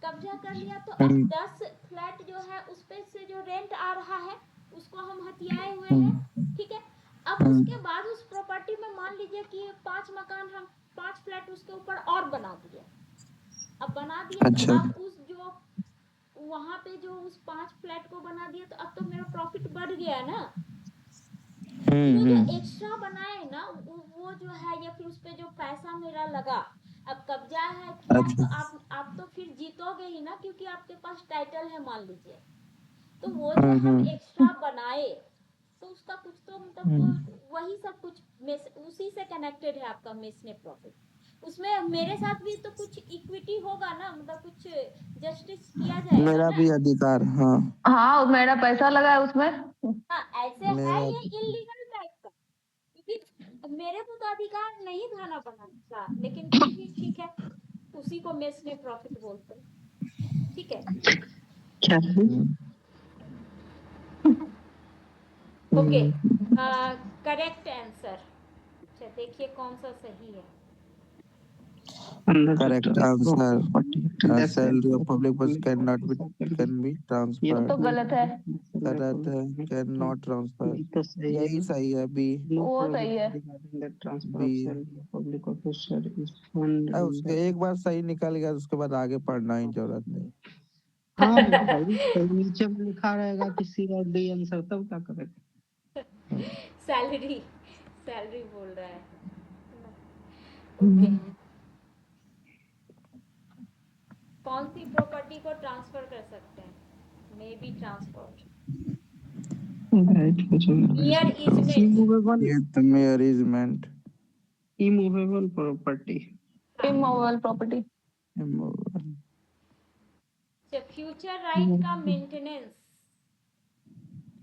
[SPEAKER 1] कब्जा कर लिया, तो अब 10 फ्लैट जो है उस पे से जो रेंट आ रहा है उसको हम हथियाए हुए हैं, ठीक है? अब उसके बाद उस प्रॉपर्टी में मान लीजिए कि 5 मकान, हम 5 फ्लैट उसके ऊपर और बना दिए। अब बना दिया तो
[SPEAKER 3] अच्छा
[SPEAKER 1] अब उस जो वहां पे जो उस 5 फ्लैट को बना दिया तो अब तो मेरा प्रॉफिट बढ़ गया ना। वो जो एक्स्ट्रा बनाए ना वो जो है, या फिर उस पे जो पैसा मेरा लगा, अब कब्जा है किया है, तो आप तो फिर जीतोगे ही ना, क्योंकि आपके पास टाइटल है मान लीजिए। तो वो जो हम एक्स्ट्रा बनाए तो उसका कुछ तो मतलब वही सब कुछ उसी से कनेक्टेड है आपका मेसने प्रॉफिट। उसमें मेरे साथ भी तो कुछ इक्विटी होगा ना, मतलब कुछ जस्टिस किया जाएगा
[SPEAKER 3] मेरा
[SPEAKER 1] ना।
[SPEAKER 3] भी अधिकार, हाँ
[SPEAKER 2] हाँ मेरा पैसा लगा है उसमें।
[SPEAKER 1] हाँ, ऐसे है
[SPEAKER 3] मेरा
[SPEAKER 1] ये इलीगल टाइप का, क्योंकि मेरे को तो अधिकार नहीं था ना बनाने का, लेकिन फिर भी ठीक है, उसी को मेसने प्रॉफिट बोलते हैं, ठीक है?
[SPEAKER 5] क्या है?
[SPEAKER 1] Okay, correct answer. अच्छा देखिए कौन सा सही है।
[SPEAKER 3] Correct answer salary of public बस कैन बी
[SPEAKER 5] ये
[SPEAKER 3] ट्रांसफर्ड।
[SPEAKER 2] तो गलत है।
[SPEAKER 3] गलत है, कैन नॉट ट्रांसफर,
[SPEAKER 5] तो सही है
[SPEAKER 3] यही
[SPEAKER 5] ना?
[SPEAKER 3] सही है बी।
[SPEAKER 2] वो सही है।
[SPEAKER 5] Transfer of
[SPEAKER 3] B
[SPEAKER 5] salary public officer is fund.
[SPEAKER 3] उसके एक बार सही निकल गया उसके बाद आगे पढ़ना ही जरूरत नहीं।
[SPEAKER 5] हाँ भाई, तो नीचे में लिखा रहेगा कि सी और डी आंसर, तब क्या करेगा?
[SPEAKER 1] सैलरी सैलरी बोल रहा है। ओके, कौन सी प्रॉपर्टी को ट्रांसफर कर सकते हैं? May be transfer near easement,
[SPEAKER 5] immovable
[SPEAKER 3] ये तो management
[SPEAKER 5] immovable property.
[SPEAKER 2] Immovable property.
[SPEAKER 1] Future right का मेंटेनेंस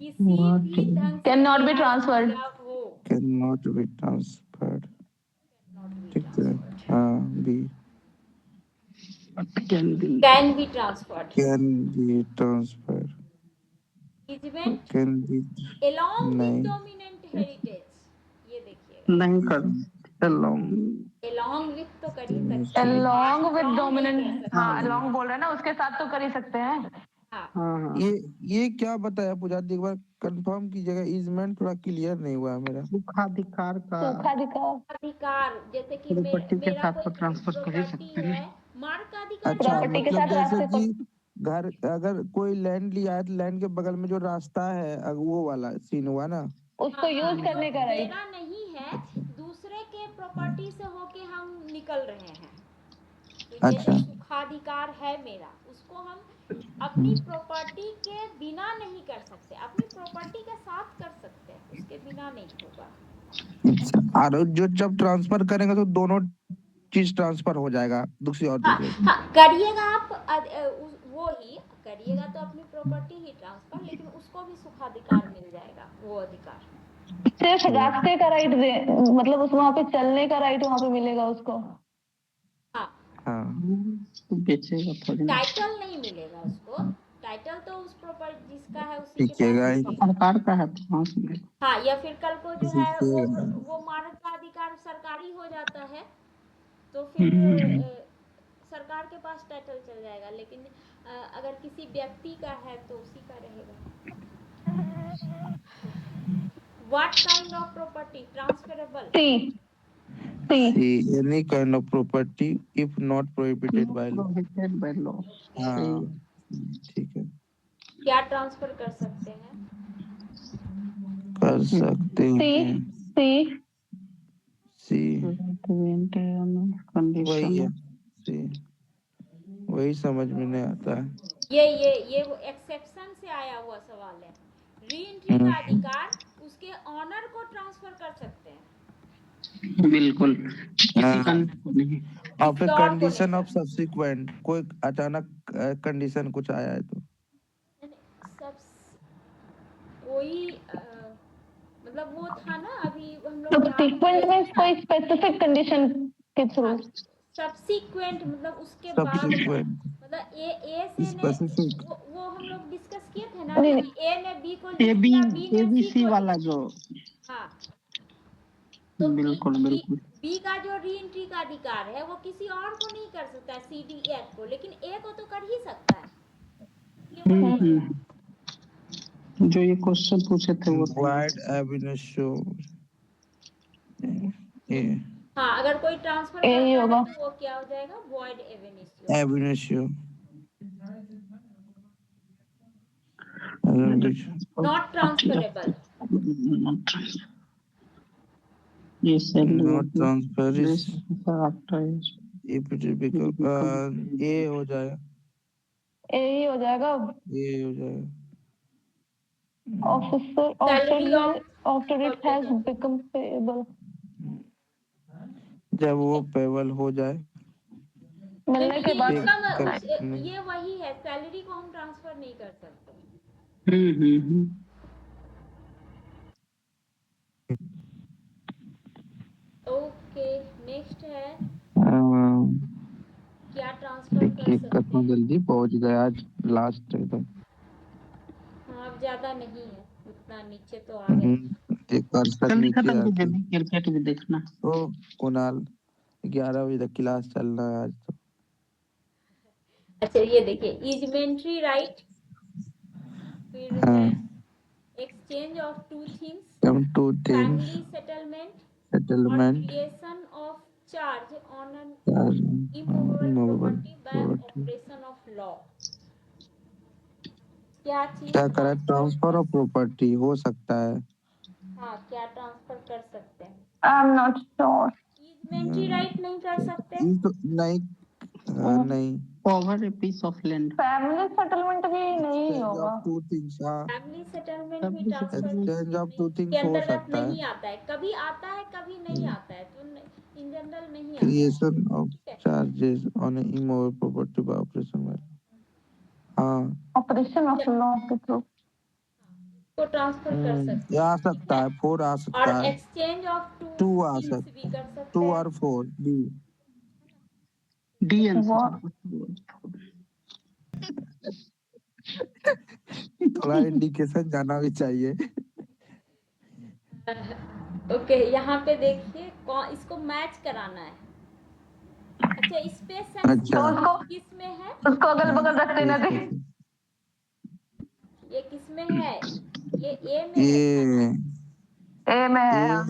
[SPEAKER 1] किसी भी ढंग से
[SPEAKER 2] कैन नॉट बी
[SPEAKER 1] किया
[SPEAKER 2] ट्रांसफर्ड।
[SPEAKER 1] गया हो,
[SPEAKER 3] cannot be transferred,
[SPEAKER 1] not be
[SPEAKER 3] ठीक है
[SPEAKER 1] transferred,
[SPEAKER 3] हाँ B.
[SPEAKER 5] Can be
[SPEAKER 1] can be transferred,
[SPEAKER 3] can be transfer,
[SPEAKER 1] easement
[SPEAKER 3] can be
[SPEAKER 1] along with
[SPEAKER 3] नहीं
[SPEAKER 1] dominant heritage, ये देखिएगा,
[SPEAKER 5] नहीं कर
[SPEAKER 1] along with तो कर ही सकते हैं,
[SPEAKER 2] along with
[SPEAKER 1] Along नहीं
[SPEAKER 2] dominant,
[SPEAKER 1] कर सकते।
[SPEAKER 2] हाँ along बोल रहे हैं ना, उसके साथ तो कर ही सकते हैं।
[SPEAKER 1] हाँ,
[SPEAKER 5] हाँ
[SPEAKER 3] ये क्या बताया पूजा एक बार कंफर्म कीजिएगा, इजमेंट थोड़ा क्लियर नहीं हुआ है मेरा।
[SPEAKER 5] सुखाधिकार का
[SPEAKER 2] सुखाधिकार।
[SPEAKER 1] अधिकार जैसे कि
[SPEAKER 5] प्रॉपर्टी के
[SPEAKER 1] मेरा
[SPEAKER 5] साथ
[SPEAKER 1] कोई
[SPEAKER 5] तो ट्रांसफर कर ही
[SPEAKER 1] प्रॉपर्टी
[SPEAKER 5] सकते हैं।
[SPEAKER 1] है, मार्क का अधिकार
[SPEAKER 3] अच्छा
[SPEAKER 2] प्रॉपर्टी के
[SPEAKER 3] मतलब
[SPEAKER 2] साथ
[SPEAKER 3] जैसे
[SPEAKER 2] रास्ते
[SPEAKER 3] कि घर अगर कोई लैंड लिया है तो लैंड के बगल में जो रास्ता है वो वाला सीन हुआ ना।
[SPEAKER 2] उसको यूज करने का राइट।
[SPEAKER 1] मेरा नहीं है, दूसरे के प्रॉपर्टी से होके हम निकल रहे हैं, तो ये
[SPEAKER 3] अच्छा
[SPEAKER 1] जो सुखाधिकार है मेरा, उसको हम अपनी प्रॉपर्टी के बिना नहीं कर सकते, अपनी प्रॉपर्टी के साथ कर सकते हैं, उसके बिना नहीं होगा।
[SPEAKER 3] अच्छा, और जो जब ट्रांसफर करेंगे तो दोनों चीज ट्रांसफर हो जाएगा दूसरी और दूसरे
[SPEAKER 1] हाँ करिएगा आप वो ही करिएगा तो अपनी प्रॉपर्टी ही ट्रांसफर, लेकिन उसको भी सुखाधिकार मिल जाएगा, वो अधिकार।
[SPEAKER 2] सिर्फ रास्ते का राइट मतलब उस वहाँ पे चलने का राइट वहाँ पे मिलेगा उसको।
[SPEAKER 1] हाँ,
[SPEAKER 3] हाँ
[SPEAKER 5] बेचेगा थोड़ी ना।
[SPEAKER 1] टाइटल नहीं मिलेगा उसको, टाइटल तो उस प्रॉपर्टी जिसका है उसी के
[SPEAKER 3] ठीक है
[SPEAKER 1] पास
[SPEAKER 3] गाइस,
[SPEAKER 1] रहेगा।
[SPEAKER 5] सरकार का है तो हाँ उसमें।
[SPEAKER 1] हाँ, या फिर कल को जो है
[SPEAKER 3] ठीक है
[SPEAKER 1] वो मानव का अधिकार सरकारी हो जाता है तो फिर सरकार के पास टाइटल चल जाएगा, लेकिन अगर किसी व्यक्ति का है तो उसी का रहेगा। What kind of property transferable?
[SPEAKER 2] C C
[SPEAKER 3] See, any kind of property if not prohibited by law.
[SPEAKER 5] Prohibited by law.
[SPEAKER 3] हाँ ठीक है,
[SPEAKER 1] क्या ट्रांसफर कर सकते हैं?
[SPEAKER 3] कर सकते
[SPEAKER 2] सी
[SPEAKER 3] हैं।
[SPEAKER 2] सी
[SPEAKER 3] सी
[SPEAKER 5] कंडीशन
[SPEAKER 3] वही है, सी वही समझ में नहीं आता है।
[SPEAKER 1] ये वो एक्सेप्शन से आया हुआ सवाल है। री एंट्री का अधिकार उसके ऑनर को ट्रांसफर कर सकते हैं।
[SPEAKER 5] बिल्कुल किसी
[SPEAKER 3] हाँ।
[SPEAKER 5] का नहीं।
[SPEAKER 3] ऑफ ए
[SPEAKER 1] किसी और को
[SPEAKER 3] कंडीशन
[SPEAKER 1] नहीं
[SPEAKER 3] ऑफ सब्सिक्वेंट, कोई अचानक कंडीशन कुछ आया है तो
[SPEAKER 1] सब कोई मतलब वो था ना अभी हम लोग
[SPEAKER 2] सब्सिक्वेंट में कोई स्पेसिफिक कंडीशन के थ्रू
[SPEAKER 1] सब्सिक्वेंट मतलब उसके बाद का,
[SPEAKER 3] सब्सिक्वेंट
[SPEAKER 1] मतलब ए से ने
[SPEAKER 3] स्पेसिफिक।
[SPEAKER 1] वो हम लोग डिस्कस किए थे ना
[SPEAKER 2] नहीं,
[SPEAKER 1] कि ए ने बी को
[SPEAKER 5] ए
[SPEAKER 1] लिख
[SPEAKER 5] बी
[SPEAKER 1] दिया, बी ने सी
[SPEAKER 5] एबीसी
[SPEAKER 1] को
[SPEAKER 5] वाला
[SPEAKER 1] लिख
[SPEAKER 5] जो
[SPEAKER 1] हाँ तो
[SPEAKER 5] बिल्कुल बिल्कुल
[SPEAKER 1] बी का जो री एंट्री का अधिकार है वो किसी और को नहीं कर सकता है, सी डी एफ को, लेकिन ए को तो कर ही सकता है। ये वही है।
[SPEAKER 5] जो ये क्वेश्चन पूछे थे वो
[SPEAKER 3] वाइड एबिनेशो
[SPEAKER 1] हाँ, अगर कोई ट्रांसफर
[SPEAKER 2] ए ही
[SPEAKER 1] करता
[SPEAKER 2] होगा।
[SPEAKER 1] है तो वो क्या हो जाएगा, वॉइड एवेनिशियो।
[SPEAKER 3] Ab initio
[SPEAKER 1] not transferable.
[SPEAKER 5] ये sale
[SPEAKER 3] not transfer
[SPEAKER 5] after
[SPEAKER 3] if it become A हो जाएगा,
[SPEAKER 2] ए ही हो जाएगा।
[SPEAKER 3] ए हो जाएगा।
[SPEAKER 2] Officer
[SPEAKER 1] Salary of
[SPEAKER 2] after it has become payable,
[SPEAKER 3] जब वो पेबल हो जाए,
[SPEAKER 2] मिलने के बाद
[SPEAKER 1] ये वही है, सैलरी को हम ट्रांसफर नहीं कर सकते। ओके, नेक्स्ट है क्या ट्रांसफर कर
[SPEAKER 3] देखिए
[SPEAKER 1] सकते
[SPEAKER 3] कितना
[SPEAKER 1] हैं।
[SPEAKER 3] जल्दी पहुंच गए आज लास्ट तक।
[SPEAKER 1] हाँ, अब ज्यादा नहीं है, उतना नीचे तो आ गए।
[SPEAKER 3] एक परसेंट
[SPEAKER 5] जल्दी
[SPEAKER 3] नीचे
[SPEAKER 5] खत्म
[SPEAKER 3] आके
[SPEAKER 5] कीजिए, क्रिकेट भी देखना।
[SPEAKER 3] तो कुणाल 11 बजे तक क्लास चलना है आज तो।
[SPEAKER 1] अच्छा, ये देखिए, इजमेंट्री राइट, फिर
[SPEAKER 3] हाँ,
[SPEAKER 1] है exchange of two things,
[SPEAKER 3] come two things,
[SPEAKER 1] family settlement
[SPEAKER 3] settlement,
[SPEAKER 1] creation of charge on an
[SPEAKER 3] charge,
[SPEAKER 1] immovable property bye operation of law. क्या चीज
[SPEAKER 3] क्या करें, ट्रांसफर ऑफ प्रॉपर्टी हो सकता है।
[SPEAKER 1] हाँ, क्या ट्रांसफर कर सकते हैं।
[SPEAKER 2] I am not sure.
[SPEAKER 1] Easementary right नहीं कर सकते।
[SPEAKER 3] ये तो नहीं, नहीं
[SPEAKER 5] over a piece of land.
[SPEAKER 2] Family settlement भी नहीं
[SPEAKER 3] एक्सचेंज
[SPEAKER 2] होगा।
[SPEAKER 3] ऑफ टू थिंग्स, हाँ
[SPEAKER 1] फैमिली सेटलमेंट भी
[SPEAKER 5] Family
[SPEAKER 1] transfer
[SPEAKER 3] exchange of two
[SPEAKER 1] के
[SPEAKER 3] थिंग्स हो
[SPEAKER 1] अंतर्गत
[SPEAKER 3] सकता
[SPEAKER 1] नहीं
[SPEAKER 3] है।
[SPEAKER 1] आता है, कभी आता है कभी नहीं आता है, तो इन जनरल नहीं आता है।
[SPEAKER 3] क्रिएशन ऑफ
[SPEAKER 1] ठीक है,
[SPEAKER 3] charges on immovable property bye operation में, हाँ
[SPEAKER 2] ऑपरेशन ऑफ लॉ के थ्रू
[SPEAKER 1] को ट्रांसफर कर सकते
[SPEAKER 3] ये आ सकता है, 4 आ
[SPEAKER 1] हैं।
[SPEAKER 3] सकता
[SPEAKER 1] और
[SPEAKER 3] है,
[SPEAKER 1] एक्सचेंज ऑफ
[SPEAKER 3] 2
[SPEAKER 1] टू
[SPEAKER 3] आ
[SPEAKER 1] थिंग्स
[SPEAKER 3] सकता
[SPEAKER 1] भी
[SPEAKER 3] है,
[SPEAKER 1] कर सकते
[SPEAKER 3] 2
[SPEAKER 1] हैं।
[SPEAKER 3] और 4 डी।
[SPEAKER 5] D answer.
[SPEAKER 3] थोड़ा इंडिकेशन जाना भी चाहिए।
[SPEAKER 1] ओके, यहाँ पे देखिए इसको मैच कराना है। अच्छा, स्पेस
[SPEAKER 3] अच्छा,
[SPEAKER 1] किस में है,
[SPEAKER 2] उसको अगल बगल रख देना थी।
[SPEAKER 1] ये किस में है, ये ए में
[SPEAKER 3] ये
[SPEAKER 1] है,
[SPEAKER 2] ए में है। हाँ।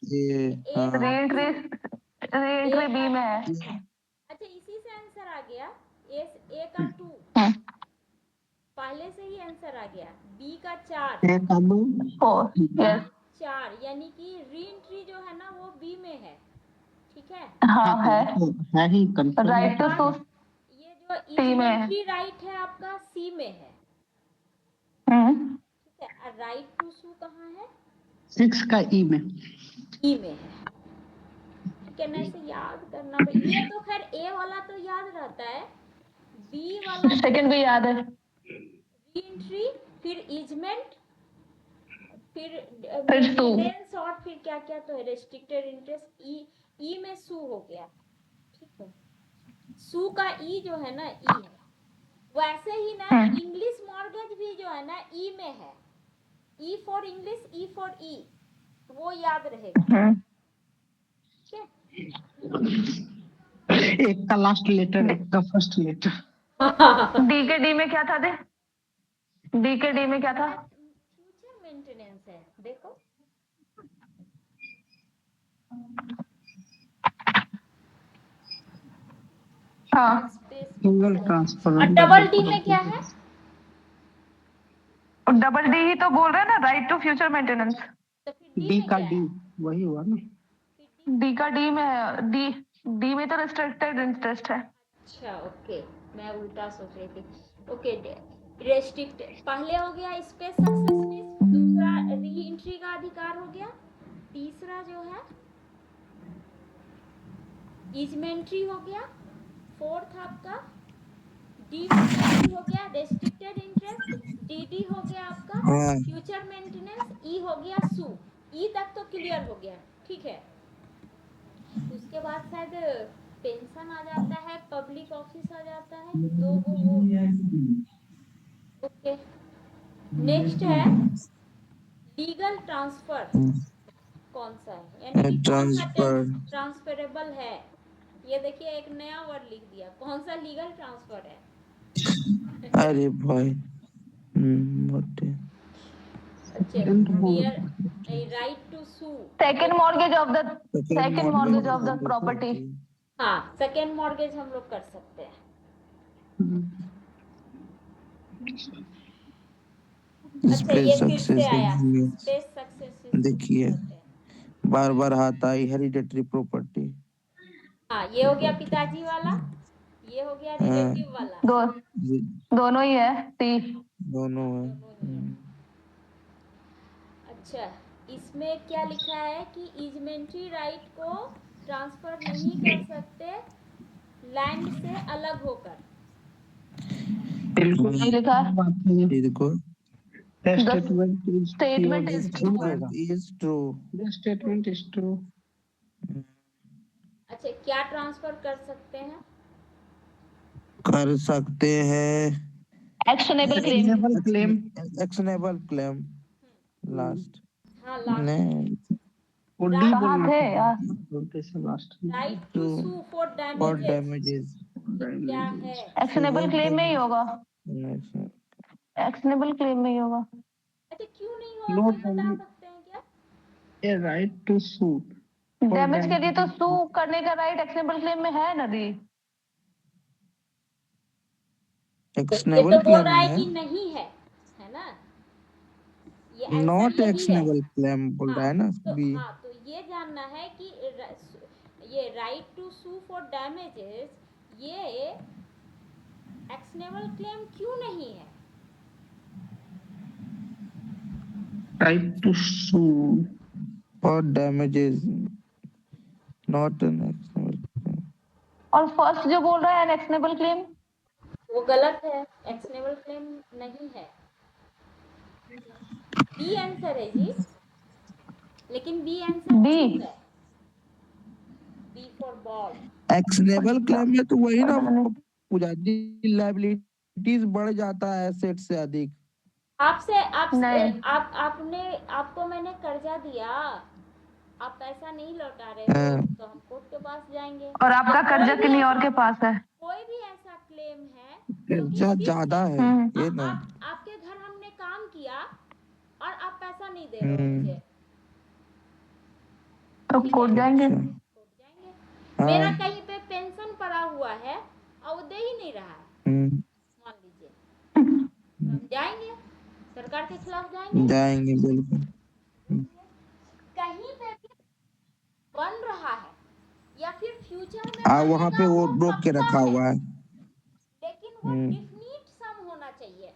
[SPEAKER 3] ये हाँ,
[SPEAKER 2] रीएंट्री बी में है।
[SPEAKER 1] अच्छा, इसी से आंसर आ गया। ए का 2
[SPEAKER 2] हाँ।
[SPEAKER 1] पहले से ही आंसर आ गया। बी का 4
[SPEAKER 5] ए का 2
[SPEAKER 2] 4 यस
[SPEAKER 1] 4, यानी कि री एंट्री जो है ना वो बी में है। ठीक है,
[SPEAKER 2] हाँ है।
[SPEAKER 5] है ही कंफर्म।
[SPEAKER 2] राइट टू सू
[SPEAKER 1] ये जो
[SPEAKER 2] सी में है।
[SPEAKER 1] इजमेंट्री राइट है आपका सी में है। ठीक है, और राइट टू सू कहाँ है,
[SPEAKER 5] 6 का ई में।
[SPEAKER 1] ई में है। ठीक है ना, इसे याद करना। ये तो खैर ए वाला तो याद रहता है, बी वाला
[SPEAKER 2] सेकंड भी याद है।
[SPEAKER 1] री एंट्री, फिर इजमेंट, फिर
[SPEAKER 2] सू।
[SPEAKER 1] मेंटेनेंस, और फिर क्या क्या तो है, रेस्ट्रिक्टेड इंटरेस्ट। ई में सू हो गया। ठीक है, सू का ई जो है ना, ई है। वैसे ही ना
[SPEAKER 4] हम्म।
[SPEAKER 1] इंग्लिश मॉर्गेज भी जो है ना ई में है, E for English, E for E, वो याद रहेगा। ठीक
[SPEAKER 5] एक का लास्ट लेटर, एक का फर्स्ट लेटर।
[SPEAKER 1] है।
[SPEAKER 4] डी के डी में क्या था दे? डी के डी में क्या था?
[SPEAKER 1] फ्यूचर मेंटेनेंस है, देखो
[SPEAKER 4] हाँ,
[SPEAKER 1] स्पेस।
[SPEAKER 5] Single transfer.
[SPEAKER 1] और डबल डी में क्या है?
[SPEAKER 4] डबल डी ही तो बोल रहे हैं ना, राइट टू फ्यूचर मेंटेनेंस।
[SPEAKER 1] तो फिर डी
[SPEAKER 5] डी
[SPEAKER 1] में
[SPEAKER 5] का
[SPEAKER 1] क्या
[SPEAKER 5] डी
[SPEAKER 1] है?
[SPEAKER 5] वही हुआ ना।
[SPEAKER 4] डी का डी में है, डी डी में तो रिस्ट्रिक्टेड इंटरेस्ट है।
[SPEAKER 1] अच्छा ओके, मैं उल्टा सोच रही थी। ओके, रेस्ट्रिक्ट पहले हो गया स्पेस सक्सेसफुल, दूसरा री एंट्री का अधिकार हो गया, तीसरा जो है इजमेंट्री हो गया, फोर्थ आपका डी हो गया रेस्ट्रिक्टेड इंटरेस्ट, डीडी हो गया आपका
[SPEAKER 3] हाँ
[SPEAKER 1] फ्यूचर मेंटेनेंस, ई हो गया सू। ई तक तो क्लियर हो गया, ठीक है। उसके बाद शायद पेंशन आ जाता है, पब्लिक ऑफिस आ जाता है, दो वो ओके। नेक्स्ट है लीगल ट्रांसफर, कौन सा है, यानी कि कौन सा
[SPEAKER 3] ट्रांसफर।
[SPEAKER 1] ट्रांसफरेबल है। ये देखिए एक नया वर्ड लिख दिया, कौन सा लीगल ट्रांसफर है।
[SPEAKER 3] अरे भाई मोटे
[SPEAKER 1] अच्छा, right to sue,
[SPEAKER 4] second mortgage of the property.
[SPEAKER 1] हाँ सेकेंड मॉर्गेज हम लोग कर सकते हैं। अच्छा ये फिर से आया स्पेस सक्सेस,
[SPEAKER 3] देखिए बार बार हाथ आई हेरिडेटरी प्रॉपर्टी।
[SPEAKER 1] हाँ ये हो गया पिताजी वाला, ये हो गया रिलेटिव वाला,
[SPEAKER 4] दोनों ही है, टी
[SPEAKER 3] दोनों है।
[SPEAKER 1] अच्छा इसमें क्या लिखा है कि इजमेंट्री राइट को ट्रांसफर नहीं कर सकते लैंड से अलग होकर।
[SPEAKER 4] नहीं लिखा है।
[SPEAKER 3] ये देखो
[SPEAKER 4] statement is true.
[SPEAKER 3] Is true.
[SPEAKER 5] Statement is true.
[SPEAKER 1] अच्छा क्या ट्रांसफर कर सकते हैं?
[SPEAKER 4] Actionable claim.
[SPEAKER 3] Actionable claim last.
[SPEAKER 1] हाँ लास्ट
[SPEAKER 5] वो डी
[SPEAKER 4] कहाँ
[SPEAKER 5] बोलना
[SPEAKER 4] थे
[SPEAKER 5] था,
[SPEAKER 4] यार?
[SPEAKER 5] बोलते से last.
[SPEAKER 1] Right to sue for
[SPEAKER 3] और
[SPEAKER 1] डैमेजेस
[SPEAKER 3] डैमेजेस
[SPEAKER 1] क्या है?
[SPEAKER 4] एक्शनेबल क्लेम में ही होगा, एक्शनेबल क्लेम में ही होगा।
[SPEAKER 1] अच्छा क्यों नहीं होगा, कोई बता सकते हैं क्या?
[SPEAKER 5] ए राइट टू सू
[SPEAKER 4] डैमेज के लिए तो सू करने का राइट एक्शनेबल क्लेम में है ना दी।
[SPEAKER 1] ये
[SPEAKER 3] एक्शनेबल
[SPEAKER 1] तो बोल
[SPEAKER 3] क्लेम
[SPEAKER 1] रहा है
[SPEAKER 3] है,
[SPEAKER 1] कि नहीं है, है ना? ये आंसर
[SPEAKER 3] नॉट
[SPEAKER 1] यही है।
[SPEAKER 3] एक्शनेबल क्लेम बोल रहा है ना बी।
[SPEAKER 1] हाँ तो ये जानना है कि ये right to sue for damages ये एक्शनेबल क्लेम क्यों नहीं है?
[SPEAKER 5] राइट टू सू
[SPEAKER 3] और damages not an actionable claim.
[SPEAKER 4] और फर्स्ट जो बोल रहा है अनएक्शनेबल क्लेम,
[SPEAKER 1] वो गलत है, एक्शनेबल क्लेम नहीं है। बी आंसर है जी, लेकिन बी आंसर
[SPEAKER 4] बी
[SPEAKER 1] है, B for ball.
[SPEAKER 3] Actionable claim में तो वही ना पूजा जी, लायबिलिटीज बढ़ जाता है एसेट से अधिक।
[SPEAKER 1] आपको मैंने कर्जा दिया, आप पैसा नहीं लौटा रहे हो तो हम कोर्ट के पास जाएंगे।
[SPEAKER 4] और आपका कर्जा किन्हीं और के पास है।
[SPEAKER 1] कोई भी ऐसा क्लेम है
[SPEAKER 3] कर्जा ज्यादा है ये ना।
[SPEAKER 1] आपके घर हमने काम किया और आप पैसा नहीं दे रहे हो मुझे,
[SPEAKER 4] तो कोर्ट जाएंगे।
[SPEAKER 1] मेरा कहीं पे पेंशन पड़ा हुआ है और वो दे ही नहीं रहा है, मान लीजिए, तो हम जाएंगे, सरकार के खिलाफ जाएंगे
[SPEAKER 3] बिल्कुल।
[SPEAKER 1] कहीं पे भी बन रहा है या फिर फ्यूचर में
[SPEAKER 3] वहाँ पे वो रोक के रखा हुआ है,
[SPEAKER 1] लेकिन वो डिफिनिट सम होना चाहिए,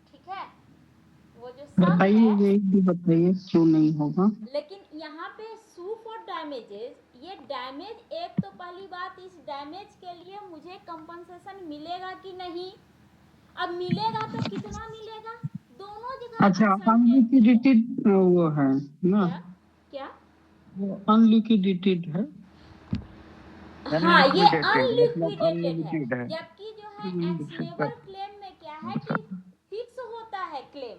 [SPEAKER 1] ठीक है? वो जो सम
[SPEAKER 5] बताइए,
[SPEAKER 1] है,
[SPEAKER 5] ये भी बताइए क्यों नहीं होगा।
[SPEAKER 1] लेकिन यहाँ पे सू फॉर डैमेजेस, ये डैमेज एक तो पहली बात, इस डैमेज के लिए मुझे कंपनसेशन मिलेगा कि नहीं? अब मिलेगा तो कितना मिलेगा, दोनों जगह।
[SPEAKER 5] अच्छा अनलिक्विडेटेड वो है ना,
[SPEAKER 1] क्या
[SPEAKER 5] वो अनलिक्विडेटेड है।
[SPEAKER 1] हाँ ये अनलिक्विडेटेड है, जबकि जो है एक्शनेबल क्लेम में क्या है कि फिक्स होता है क्लेम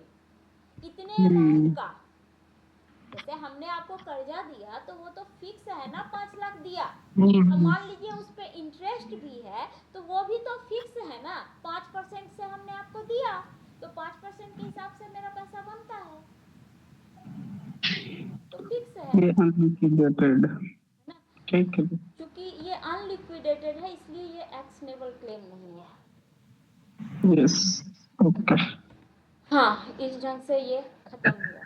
[SPEAKER 1] इतने अमाउंट का। जैसे हमने आपको कर्जा दिया तो वो तो फिक्स है ना, 5 लाख दिया, अब मान लीजिए उस पे इंटरेस्ट भी है तो वो भी तो फिक्स है ना, 5% से हमने आपको दिया तो 5% के हिसाब से मेरा पैसा बनता है, तो फिक्स है
[SPEAKER 5] ये अनलिक्विडेटेड,
[SPEAKER 1] ना।
[SPEAKER 5] ठीक है।
[SPEAKER 1] क्योंकि ये अनलिक्विडेटेड है इसलिए ये एक्शनेबल क्लेम नहीं है।
[SPEAKER 5] Yes, okay.
[SPEAKER 1] हाँ, इस ढंग से ये खत्म हुआ।